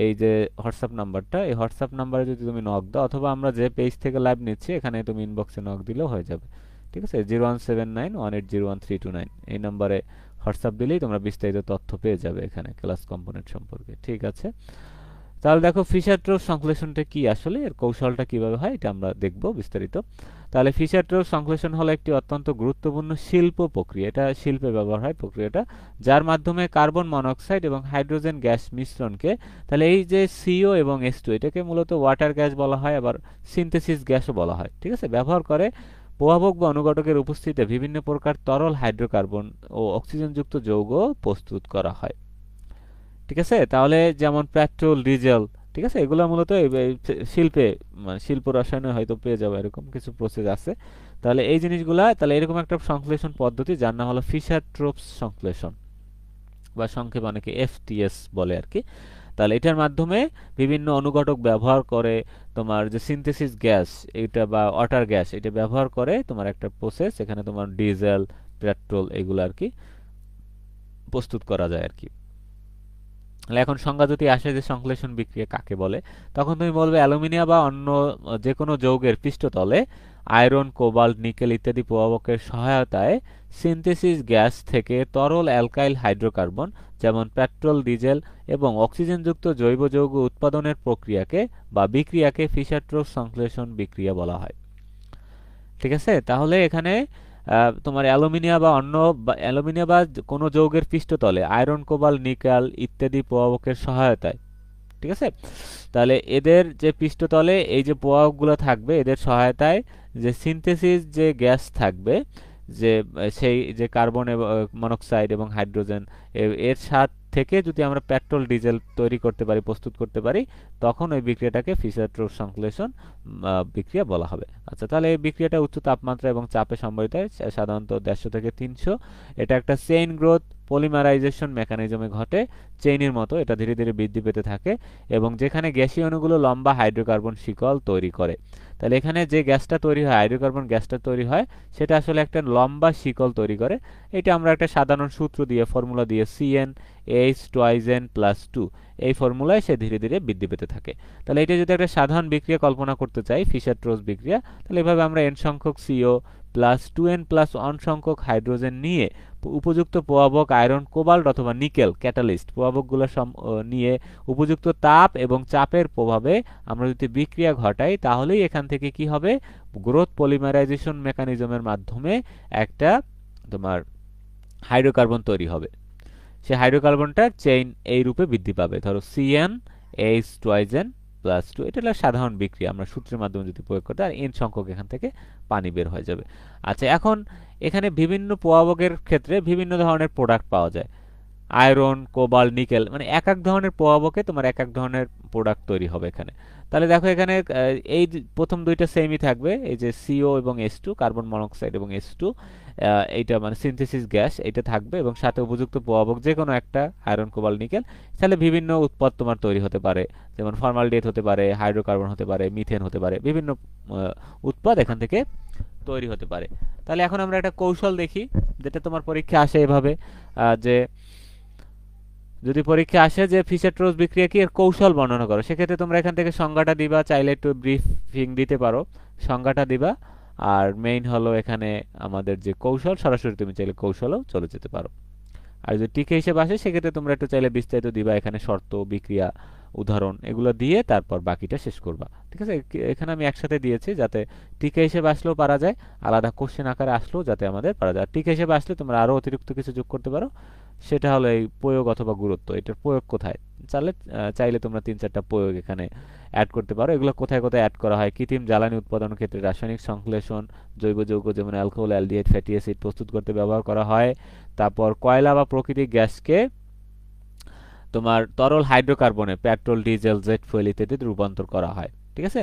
এই যে হোয়াটসঅ্যাপ নাম্বারটা, এই হোয়াটসঅ্যাপ নাম্বারে যদি তুমি নক দাও, অথবা আমরা যে পেজ থেকে লাইভ নিচ্ছি এখানে তুমি ইনবক্সে নক দিলেও হয়ে যাবে। ঠিক আছে, 0179180139 এই নাম্বারে হোয়াটসঅ্যাপ দিলেই তোমরা বিস্তারিত তথ্য পেয়ে যাবে এখানে ক্লাস কম্পোনেন্ট সম্পর্কে। ঠিক আছে, তাহলে দেখো ফিশার ট্রোফ সংশ্লেষণটা কি, আসলে এর কৌশলটা কিভাবে হয় এটা আমরা দেখব বিস্তারিত। তাহলে ফিশার ট্রোফ সংশ্লেষণ হলো একটি অত্যন্ত গুরুত্বপূর্ণ শিল্প প্রক্রিয়া, এটা শিল্পে ব্যবহার হয় প্রক্রিয়াটা, যার মাধ্যমে কার্বন মনোক্সাইড এবং হাইড্রোজেন গ্যাস মিশ্রণকে, তাহলে এই যে সিও এবং এস টু, এটাকে মূলত ওয়াটার গ্যাস বলা হয়, আবার সিনথেসিস গ্যাসও বলা হয়। ঠিক আছে, ব্যবহার করে প্রভাবক বা অনুঘটকের উপস্থিতিতে বিভিন্ন প্রকার তরল হাইড্রোকার্বন ও অক্সিজেনযুক্ত যৌগ প্রস্তুত করা হয়। ঠিক আছে, তাহলে যেমন পেট্রোল, ডিজেল, ঠিক আছে, এগুলো মূলত এই শিল্পে, মানে শিল্প রসায়নে হয়তো পেয়ে যাবে, এরকম কিছু প্রসেস আছে। তাহলে এই জিনিসগুলা, তাহলে এরকম একটা সংশ্লেষণ পদ্ধতি যার নাম হলো ফিশার ট্রোপস সংশ্লেষণ, বা সংক্ষেপে অনেকে এফটিএস বলে আর কি। তাহলে এটার মাধ্যমে বিভিন্ন অনুঘটক ব্যবহার করে তোমার যে সিনথেসিস গ্যাস এটা বা ওয়াটার গ্যাস, এটা ব্যবহার করে তোমার একটা প্রসেস, এখানে তোমার ডিজেল, পেট্রোল এগুলো আর কি প্রস্তুত করা যায় আর কি। এখন সংজ্ঞা যদি আসে যে সংশ্লেষণ বিক্রিয়া কাকে বলে, তখন তুমি বলবে অ্যালুমিনিয়াম বা অন্য যে কোনো যৌগের পৃষ্ঠতলে আয়রন, কোবাল্ট, নিকেল ইত্যাদি প্রভাবকের সহায়তায় সিনথেসিস গ্যাস থেকে তরল অ্যালকাইল হাইড্রোকার্বন যেমন পেট্রোল, ডিজেল এবং অক্সিজেনযুক্ত জৈব যৌগ উৎপাদনের প্রক্রিয়াকে বা বিক্রিয়াকে ফিশার ট্রোফ সংশ্লেষণ বিক্রিয়া বলা হয়। ঠিক আছে, তাহলে এখানে তোমার অ্যালুমিনিয়াম বা কোনো যৌগের পৃষ্ঠতলে আয়রন, কোবাল্ট, নিকেল ইত্যাদি প্রভাবকের সহায়তায়, ঠিক আছে, তাহলে এদের যে পৃষ্ঠতলে এই যে প্রভাবকগুলো থাকবে, এদের সহায়তায় যে সিনথেসিস যে গ্যাস থাকবে, যে সেই যে কার্বন মনোক্সাইড এবং হাইড্রোজেন, এর সাথে থেকে যদি আমরা পেট্রোল, ডিজেল তৈরি করতে পারি, প্রস্তুত করতে পারি, তখন ওই বিক্রিয়াটাকে ফিশার ট্রোফ সংশ্লেষণ বিক্রিয়া বলা হবে। আচ্ছা, তাহলে এই বিক্রিয়াটা উচ্চ তাপমাত্রা এবং চাপে সংঘটিত হয়, সাধারণত 150 থেকে 300। এটা একটা চেইন গ্রোথ পলিমারাইজেশন মেকানিজমে ঘটে, চেইনের মতো এটা ধীরে ধীরে বৃদ্ধি পেতে থাকে, এবং যেখানে গ্যাসীয় অণুগুলো লম্বা হাইড্রোকার্বন শিকল তৈরি করে। তাহলে এখানে যে গ্যাসটা তৈরি হয়, হাইড্রোকার্বন গ্যাসটা তৈরি হয়, সেটা আসলে একটা লম্বা শিকল তৈরি করে। এটা আমরা একটা সাধারণ সূত্র দিয়ে, ফর্মুলা দিয়ে, CnH2n+2, এই ফর্মুলায় সে ধীরে ধীরে বৃদ্ধি পেতে থাকে। তাহলে এটা যদি একটা সাধারণ বিক্রিয়া কল্পনা করতে চাই, ফিশার ট্রোফ বিক্রিয়া, তাহলে এভাবে আমরা n সংখ্যক CO প্লাস 2n+1 সংখ্যক হাইড্রোজেন নিয়ে উপযুক্ত প্রভাবক আয়রন, কোবাল্ট অথবা নিকেল ক্যাটালিস্ট প্রভাবকগুলো নিয়ে উপযুক্ত তাপ এবং চাপের প্রভাবে আমরা যদি বিক্রিয়া ঘটাই, তাহলেই এখান থেকে কি হবে, গ্রোথ পলিমারাইজেশন মেকানিজমের মাধ্যমে একটা তোমার হাইড্রোকার্বন তৈরি হবে। সেই হাইড্রোকার্বনটার চেইন এই রূপে বৃদ্ধি পাবে, ধরো CN এইচ টুয়াইজেন প্লাস 2, এটা হলো সাধারণ বিক্রিয়া, আমরা সূত্রের মাধ্যমে যদি প্রয়োগ করতে, আর n সংখ্যক এখান থেকে পানি বের হয়ে যাবে। আচ্ছা, এখন এখানে বিভিন্ন প্রভাবকের ক্ষেত্রে বিভিন্ন ধরনের প্রোডাক্ট পাওয়া যায়, আয়রন, কোবাল্ট, নিকেল, মানে এক এক ধরনের প্রভাবকে তোমার এক এক ধরনের প্রোডাক্ট তৈরি হবে এখানে। তাহলে দেখো এখানে এই প্রথম দুইটা সেমই থাকবে, এই যে সিও এবং H2, কার্বন মনোক্সাইড এবং H2, এইটা মানে সিনথেসিস গ্যাস, এটা থাকবে, এবং সাথে উপযুক্ত প্রভাবক যে কোনো একটা, আয়রন, কোবাল্ট, নিকেল। তাহলে বিভিন্ন উৎপাদ তোমার তৈরি হতে পারে, যেমন ফর্মালডিহাইড হতে পারে, হাইড্রোকার্বন হতে পারে, মিথেন হতে পারে, বিভিন্ন উৎপাদ এখান থেকে তৈরি হতে পারে। তাহলে এখন আমরা একটা কৌশল দেখি, যেটা তোমার পরীক্ষা আসে এভাবে, যে যদি পরীক্ষা আসে যে ফিশার-ট্রোজ বিক্রিয়া কি, এর কৌশল বর্ণনা করো, সেক্ষেত্রে তোমরা এখান থেকে সংজ্ঞাটা দিবা, চাইলে একটু ব্রিফিং দিতে পারো, সংজ্ঞাটা দিবা, আর মেইন হলো এখানে আমাদের যে কৌশল, সরাসরি তুমি চাইলে কৌশলও চলে যেতে পারো। আর যদি টিকে হিসেবে আসে সেক্ষেত্রে তোমরা একটু চাইলে বিস্তারিত দিবা, এখানে শর্ত, বিক্রিয়া, উদাহরণ এগুলো দিয়ে তারপর বাকিটা শেষ করবা। ঠিক আছে, এখানে আমি একসাথে দিয়েছি যাতে টিকে হিসেবে আসলেও পারা যায়, আলাদা কোশ্চেন আকারে আসলেও যাতে আমাদের পারা যায়। টিকে হিসেবে আসলে তোমরা আরো অতিরিক্ত কিছু যোগ করতে পারো, সেটা হলো এই প্রয়োগ অথবা গুরুত্ব, এটার প্রয়োগ কোথায়, চাইলে তোমরা 3-4টা প্রয়োগ এখানে অ্যাড করতে পারো। এগুলো কোথায় কোথায় অ্যাড করা হয়: কৃত্রিম জ্বালানি উৎপাদনের ক্ষেত্রে, রাসায়নিক সংশ্লেষণ, জৈব যৌগ যেমন অ্যালকোহল, অ্যালডিহাইড, ফ্যাটি অ্যাসিড প্রস্তুত করতে ব্যবহার করা হয়। তারপর কয়লা বা প্রাকৃতিক গ্যাসকে তোমার তরল হাইড্রোকার্বনে, পেট্রোল, ডিজেল, জেট ফুয়েল ইত্যাদিতে রূপান্তর করা হয়। ঠিক আছে।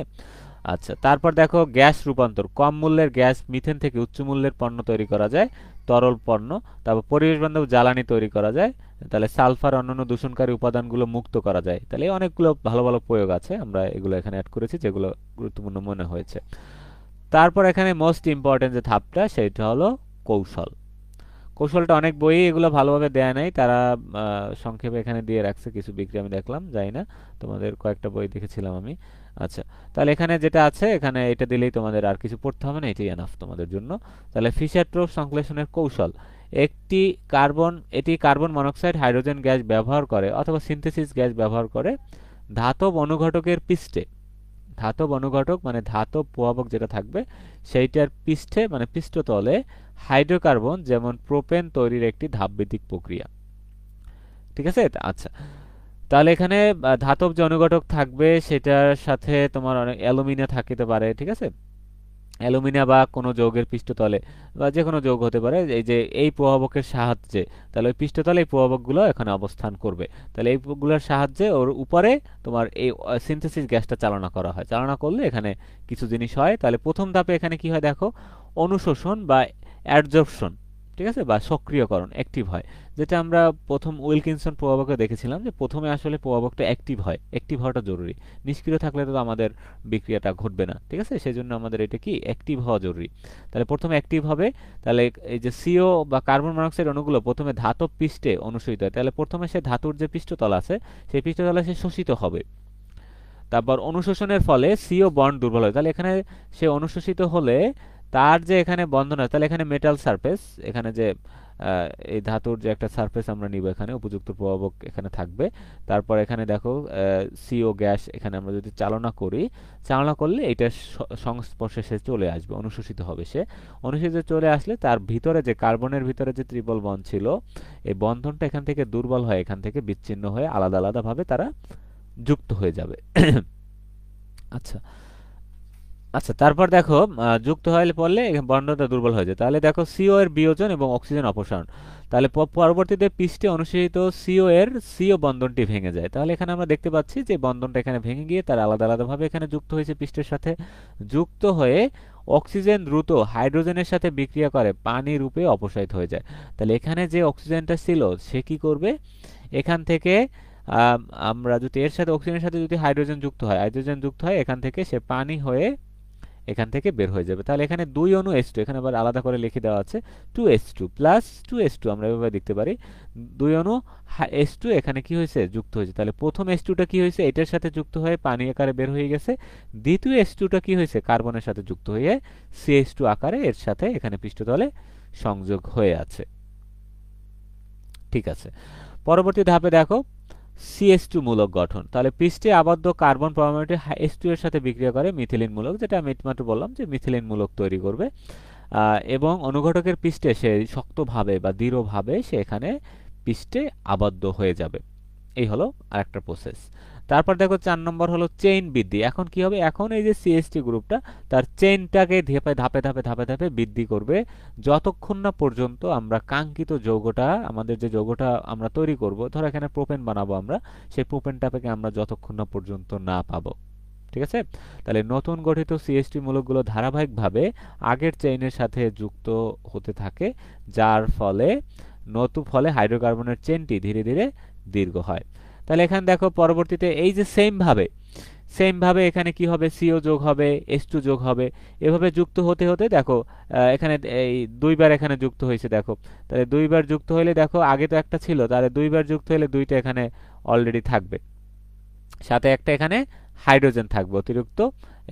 আচ্ছা, তারপর দেখো গ্যাস রূপান্তর, কম মূল্যের গ্যাস মিথেন থেকে উচ্চ মূল্যের পণ্য তৈরি করা যায়, তরল পণ্য। তারপর পরিবেশ বান্ধব জ্বালানি তৈরি করা যায়, তাহলে সালফার অন্যান্য দূষণকারী উপাদানগুলো মুক্ত করা যায়। তাহলে অনেকগুলো ভালো ভালো প্রয়োগ আছে, আমরা এগুলো এখানে অ্যাড করেছি যেগুলো গুরুত্বপূর্ণ মনে হয়েছে। তারপর এখানে মোস্ট ইম্পর্টেন্ট যে ধাপটা, সেটা হলো কৌশল। কৌশলটা অনেক বই এগুলো ভালোভাবে দেয়া নাই, তারা সংক্ষেপে এখানে দিয়ে রাখছে, কিছু বিক্রি আমি দেখলাম, যাই না, তোমাদের কয়েকটা বই দেখেছিলাম আমি। আচ্ছা, তাহলে এখানে যেটা আছে, এখানে এটা দিলেই তোমাদের আর কিছু পড়তে হবে না, এটাই এনাফ তোমাদের জন্য। তাহলে ফিশার-ট্রোজ সংশ্লেষণের কৌশল: এটি কার্বন মনোক্সাইড, হাইড্রোজেন গ্যাস ব্যবহার করে অথবা সিনথেসিস গ্যাস ব্যবহার করে ধাতব অনুঘটকের পৃষ্ঠে, ধাতব অনুঘটক মানে ধাতব প্রভাবক যেটা থাকবে সেইটার পৃষ্ঠে মানে পৃষ্ঠতলে হাইড্রোকার্বন যেমন প্রোপেন তৈরির একটি ধাপভিত্তিক প্রক্রিয়া। ঠিক আছে। আচ্ছা, তাহলে এখানে ধাতব যে অনুঘটক থাকবে সেটার সাথে তোমার অনেক অ্যালুমিনিয়াম থাকতে পারে। ঠিক আছে, অ্যালুমিনিয়াম বা কোনো যৌগের পৃষ্ঠতলে, বা যে কোনো যৌগ হতে পারে, এই যে এই প্রভাবকের সাহায্যে, তাহলে ওই পৃষ্ঠতলে এই প্রভাবকগুলো এখানে অবস্থান করবে। তাহলে এইগুলোর সাহায্যে ওর উপরে তোমার এই সিনথেসিস গ্যাসটা চালনা করা হয়, চালনা করলে এখানে কিছু জিনিস হয়। তাহলে প্রথম ধাপে এখানে কি হয় দেখো, অনুশোষণ বা অ্যাডজর্পশন, ঠিক আছে, বা সক্রিয়করণ, অ্যাক্টিভ হয়, যেটা আমরা প্রথম উইলকিনসন প্রভাবকে দেখেছিলাম, যে প্রথমে আসলে প্রভাবকটা অ্যাক্টিভ হয়, অ্যাক্টিভ হওয়াটা জরুরি, নিষ্ক্রিয় থাকলে তো আমাদের বিক্রিয়াটা ঘটবে না। ঠিক আছে, সেই জন্য আমাদের এটা কি অ্যাক্টিভ হওয়া জরুরি। তাহলে প্রথমে অ্যাক্টিভ হবে, তাহলে এই যে সিও বা কার্বন মনোক্সাইড অণুগুলো প্রথমে ধাতব পৃষ্ঠে অনুশোষিত হয়, তাহলে প্রথমে সে ধাতুর যে পৃষ্ঠতল আছে সেই পৃষ্ঠতলে সে শোষিত হবে। তারপর অনুশোষণের ফলে সিও বন্ড দুর্বল হয়, তাহলে এখানে সে অনুশোষিত হলে তার যে এখানে বন্ধন আছে, তাহলে এখানে মেটাল সারফেস, এখানে যে এই ধাতুর যে একটা সারফেস আমরা নিব, এখানে উপযুক্ত প্রভাবক এখানে থাকবে। তারপর এখানে দেখো সিও গ্যাস এখানে আমরা যদি চালনা করি, চালনা করলে এটা সংস্পর্শে সে চলে আসবে, অনুশোষিত হবে। সে অনুশোষিত চলে আসলে তার ভিতরে যে কার্বনের ভিতরে যে ত্রিপল বন্ড ছিল, এই বন্ধনটা এখান থেকে দুর্বল হয়, এখান থেকে বিচ্ছিন্ন হয়ে আলাদা আলাদা ভাবে তারা যুক্ত হয়ে যাবে। আচ্ছা আচ্ছা, তারপর দেখো যুক্ত হয়ে পড়লে বন্ডটা দুর্বল হয়ে যায়। তাহলে দেখো সিও এর বিয়োজন এবং অক্সিজেন অপসারণ, তাহলে পরবর্তীতে পৃষ্ঠে অনুশোষিত সিও এর সিও বন্ধনটি ভেঙে যায়। তাহলে এখানে আমরা দেখতে পাচ্ছি যে বন্ধনটা এখানে ভেঙে গিয়ে তার আলাদা আলাদা ভাবে এখানে যুক্ত হয়েছে, পৃষ্ঠের সাথে যুক্ত হয়ে অক্সিজেন দ্রুত হাইড্রোজেনের সাথে বিক্রিয়া করে পানি রূপে অপসারিত হয়ে যায়। তাহলে এখানে যে অক্সিজেনটা ছিল সে কি করবে, এখান থেকে আমরা যদি এর সাথে অক্সিজেনের সাথে যদি হাইড্রোজেন যুক্ত হয়, এখান থেকে সে পানি হয়ে এখান থেকে বের হয়ে যাবে। তাহলে এখানে 2 অণু H2, এখানে আবার আলাদা করে লিখে দেওয়া আছে 2H2 প্লাস 2H2, আমরা এভাবে দেখতে পারি 2 অণু H2 এখানে কি হয়েছে, যুক্ত হয়েছে। তাহলে প্রথম H2টা কি হয়েছে, এটার সাথে যুক্ত হয়ে পানি আকারে বের হয়ে গেছে। দ্বিতীয় H2টা কি হয়েছে, কার্বনের সাথে যুক্ত হয়ে CH2 আকারে এর সাথে এখানে পৃষ্ঠতলে সংযোগ হয়ে আছে। ঠিক আছে, পরবর্তী ধাপে দেখো CH2 মূলক গঠন। তাহলে পৃষ্ঠে আবদ্ধ কার্বন পরমাণুটি H2 এর সাথে বিক্রিয়া করে মিথিলিন মূলক, যেটা আমি একমাত্র বললাম যে মিথিলিন মূলক তৈরি করবে, এবং অনুঘটকের পৃষ্ঠে সে শক্তভাবে বা দৃঢ়ভাবে সে এখানে পৃষ্ঠে আবদ্ধ হয়ে যাবে। এই হলো আরেকটা প্রসেস। তারপর দেখো 4 নম্বর হলো চেইন বৃদ্ধি। এখন কি হবে, এখন এই যে সিএসটি গ্রুপটা তার চেইনটাকে ধাপে ধাপে ধাপে ধাপে ধাপে বৃদ্ধি করবে যতক্ষণ না পর্যন্ত আমরা কাঙ্ক্ষিত যৌগটা, আমাদের যে যৌগটা আমরা তৈরি করব, ধরো এখানে প্রোপেন বানাবো আমরা, সেই প্রোপেনটাকে আমরা যতক্ষণ না পর্যন্ত না পাবো। ঠিক আছে, তাহলে নতুন গঠিত সিএসটি মূলকগুলো ধারাবাহিকভাবে আগের চেইনের সাথে যুক্ত হতে থাকে, যার ফলে হাইড্রোকার্বনের চেইনটি ধীরে ধীরে দীর্ঘ হয়। তাহলে এখানে দেখো পরবর্তীতে এই যে সেম ভাবে এখানে কি হবে, সিও যোগ হবে, H2 যোগ হবে, এভাবে যুক্ত হতে হতে দেখো এখানে এই দুইবার এখানে যুক্ত হয়েছে দেখো। তাহলে দুইবার যুক্ত হলে দেখো আগে তো একটা ছিল, তাহলে দুইবার যুক্ত হলে দুইটা এখানে অলরেডি থাকবে, সাথে একটা এখানে হাইড্রোজেন থাকবে, অতিরিক্ত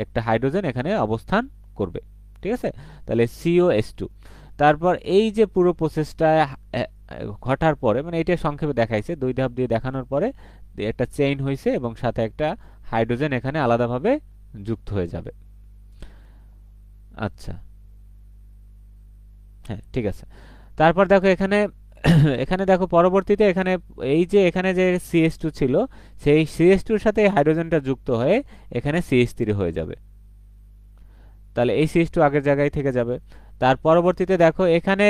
একটা হাইড্রোজেন এখানে অবস্থান করবে। ঠিক আছে, তাহলে COH2। তারপর এই যে পুরো প্রসেসটা ঘটার পরে, মানে এটা সংক্ষেপে দেখাইছে, 2 ধাপ দিয়ে দেখানোর পরে একটা চেইন হয়েছে এবং সাথে একটা হাইড্রোজেন এখানে আলাদাভাবে যুক্ত হয়ে যাবে। আচ্ছা, হ্যাঁ ঠিক আছে। তারপর দেখো এখানে এখানে দেখো পরবর্তীতে এখানে এই যে এখানে যে CH2 ছিল, সেই CH2 এর সাথে হাইড্রোজেনটা যুক্ত হয়ে এখানে CH3 হয়ে যাবে। তাহলে এই CH2 আগের জায়গায় থেকে যাবে। তার পরবর্তীতে দেখো এখানে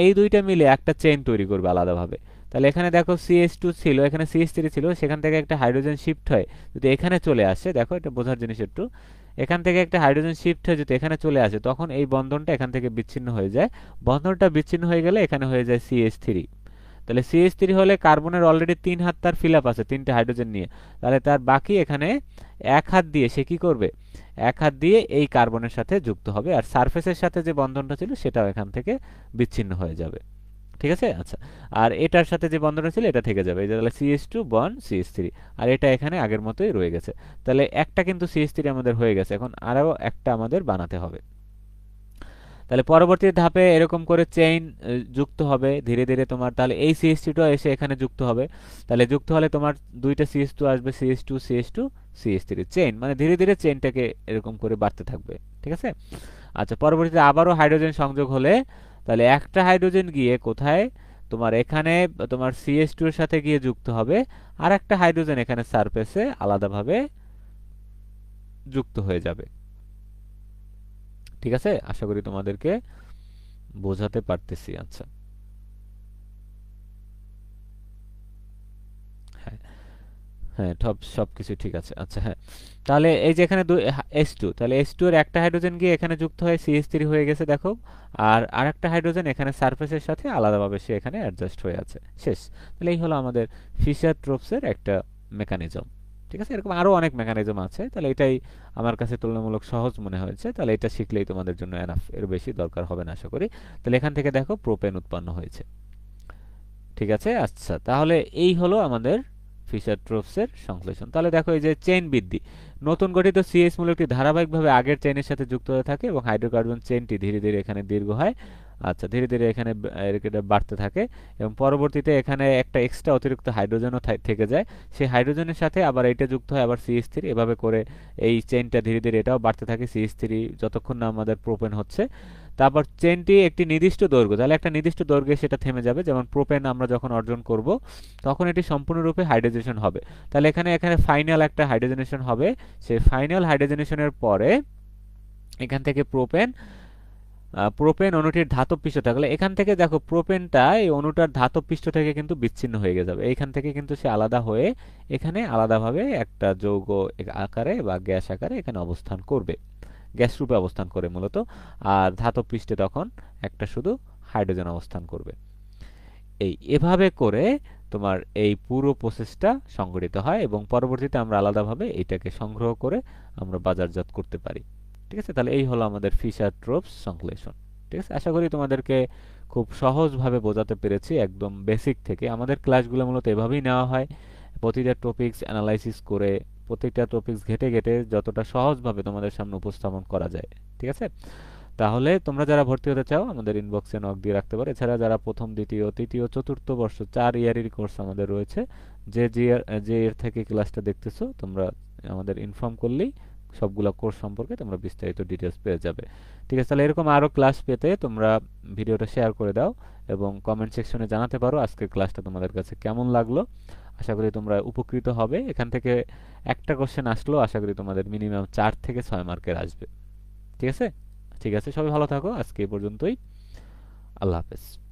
এই দুইটা মিলে একটা চেইন তৈরি করবে আলাদাভাবে। তাহলে এখানে দেখো CH2 ছিল, এখানে CH3 ছিল, সেখান থেকে একটা হাইড্রোজেন শিফট হয় যদি এখানে চলে আসে, দেখো এটা বোঝার জিনিস একটু, এখান থেকে একটা হাইড্রোজেন শিফট হয়ে যদি এখানে চলে আসে, তখন এই বন্ধনটা এখান থেকে বিচ্ছিন্ন হয়ে যায়। বন্ধনটা বিচ্ছিন্ন হয়ে গেলে এখানে হয়ে যায় CH3। তাহলে CH3 হলে কার্বনের অলরেডি 3 হাত তার ফিল আপ আছে 3টে হাইড্রোজেন নিয়ে, তাহলে তার বাকি এখানে 1 হাত দিয়ে সে কি করবে, 1 হাত দিয়ে এই কার্বনের সাথে যুক্ত হবে, আর সারফেসের সাথে যে বন্ধনটা ছিল সেটাও এখান থেকে বিচ্ছিন্ন হয়ে যাবে। ঠিক আছে, আচ্ছা, আর এটার সাথে যে বন্ধনটা ছিল এটা থেকে যাবে, এই যে তাহলে CH2 বন্ড CH3, আর এটা এখানে আগের মতোই রয়ে গেছে। তাহলে একটা কিন্তু CH3 আমাদের হয়ে গেছে, এখন আরও একটা আমাদের বানাতে হবে। তাহলে পরবর্তী ধাপে এরকম করে চেইন যুক্ত হবে ধীরে ধীরে তোমার, তাহলে এই CH2 এসে এখানে যুক্ত হবে, তাহলে যুক্ত হলে তোমার দুইটা CH2 আসবে, CH2 CH3 চেইন, মানে ধীরে ধীরে চেইনটাকে এরকম করে বাড়তে থাকবে। ঠিক আছে, আচ্ছা, পরবর্তীতে আবারও হাইড্রোজেন সংযোগ হলে তাহলে একটা হাইড্রোজেন গিয়ে কোথায়, তোমার এখানে তোমার CH2 এর সাথে গিয়ে যুক্ত হবে, আর একটা হাইড্রোজেন এখানে সারফেসে আলাদাভাবে যুক্ত হয়ে যাবে। ঠিক আছে, আশা করি তোমাদেরকে বোঝাতে পারতেছি। আচ্ছা, হ্যাঁ হ্যাঁ, সবকিছু ঠিক আছে। আচ্ছা, হ্যাঁ, তাহলে এই যে এখানে H2, তাহলে H2 এর একটা হাইড্রোজেন গিয়ে এখানে যুক্ত হয়ে CH3 হয়ে গেছে দেখো, আর আরেকটা হাইড্রোজেন এখানে সারফেসের সাথে আলাদাভাবে সে এখানে অ্যাডজাস্ট হয়ে আছে, শেষ। তাহলে এই হলো আমাদের ফিশার ট্রোপসের একটা মেকানিজম। ঠিক আছে, এরকম আরো অনেক মেকানিজম আছে, তাহলে এটাই আমার কাছে তুলনামূলক সহজ মনে হয়েছে, তাহলে এটা শিখলেই তোমাদের জন্য এনাফ, এর বেশি দরকার হবে না আশা করি। তাহলে এখান থেকে দেখো প্রোপেন উৎপন্ন হয়েছে। ঠিক আছে, আচ্ছা, তাহলে এই হলো আমাদের ফিশার ট্রোপসের সংশ্লেষণ। তাহলে দেখো এই যে চেইন বৃদ্ধি, নতুন গঠিত সিএস মূলকটি ধারাবাহিকভাবে আগের চেইনের সাথে যুক্ত হয়ে থাকে এবং হাইড্রোকার্বন চেইনটি ধীরে ধীরে এখানে দীর্ঘ হয়। আচ্ছা, ধীরে ধীরে এখানে এটা বাড়তে থাকে এবং পরবর্তীতে এখানে একটা এক্সট্রা অতিরিক্ত হাইড্রোজেনও থেকে যায়, সেই হাইড্রোজেনের সাথে আবার এইটা যুক্ত হয় আবার CH3, এভাবে করে এই চেইনটা ধীরে ধীরে এটাও বাড়তে থাকে CH3, যতক্ষণ না আমাদের প্রোপেন হচ্ছে। তারপর চেনটি একটি নির্দিষ্ট দৈর্ঘ্য, তাহলে একটা নির্দিষ্ট দৈর্ঘ্যে সেটা থেমে যাবে, যেমন প্রোপেন আমরা যখন অর্জন করব তখন এটি সম্পূর্ণরূপে হাইড্রোজেনেশন হবে। তাহলে এখানে এখানে ফাইনাল একটা হাইড্রোজেনেশন হবে, সেই ফাইনাল হাইড্রোজেনেশনের পরে এখান থেকে প্রোপেন অণুটির ধাতব পৃষ্ঠ থাকলে এখান থেকে দেখো প্রোপেনটা এই অণুটার ধাতব পৃষ্ঠ থেকে কিন্তু বিচ্ছিন্ন হয়ে যাবে, এইখান থেকে কিন্তু সে আলাদা হয়ে এখানে আলাদাভাবে একটা যৌগ আকারে বা গ্যাস আকারে এখানে অবস্থান করবে, গ্যাস রূপে অবস্থান করে মূলত, আর ধাতব পৃষ্ঠে তখন একটা শুধু হাইড্রোজেন অবস্থান করবে। এভাবে করে তোমার এই পুরো প্রসেসটা সংঘটিত হয় এবং পরবর্তীতে আমরা আলাদাভাবে এটাকে সংগ্রহ করে আমরা বাজারজাত করতে পারি। ঠিক আছে, তাহলে এই হলো আমাদের ফিশার ট্রোপস সংশ্লেষণ। ঠিক আছে, আশা করি তোমাদেরকে খুব সহজভাবে বোঝাতে পেরেছি, একদম বেসিক থেকে। আমাদের ক্লাসগুলো মূলত এভাবেই নেওয়া হয়, প্রতিটা টপিকস অ্যানালাইসিস করে প্রত্যেকটা টপিকস ঘেটে ঘেটে যতটা সহজভাবে তোমাদের সামনে উপস্থাপন করা যায়। ঠিক আছে, তাহলে তোমরা যারা ভর্তি হতে চাও আমাদের ইনবক্সে নক দিয়ে রাখতে পারো। এছাড়া যারা প্রথম, দ্বিতীয়, তৃতীয়, চতুর্থ বর্ষ 4 ইয়ারের কোর্স আমাদের রয়েছে, যে এর থেকে ক্লাসটা দেখতেছো তোমরা আমাদের ইনফর্ম করলেই সবগুলো কোর্স সম্পর্কে তোমরা বিস্তারিত ডিটেলস পেয়ে যাবে। ঠিক আছে, তাহলে এরকম আরো ক্লাস পেতে তোমরা ভিডিওটা শেয়ার করে দাও এবং কমেন্ট সেকশনে জানাতে পারো আজকের ক্লাসটা তোমাদের কাছে কেমন লাগলো। আশা করি তোমরা উপকৃত হবে এখান থেকে। একটা কোশ্চেন আসলেও আশা করি তোমাদের মিনিমাম 4 থেকে 6 মার্কের আসবে। ঠিক আছে? ঠিক আছে, সবাই ভালো থাকো, আজকে এই পর্যন্তই। আল্লাহ হাফেজ।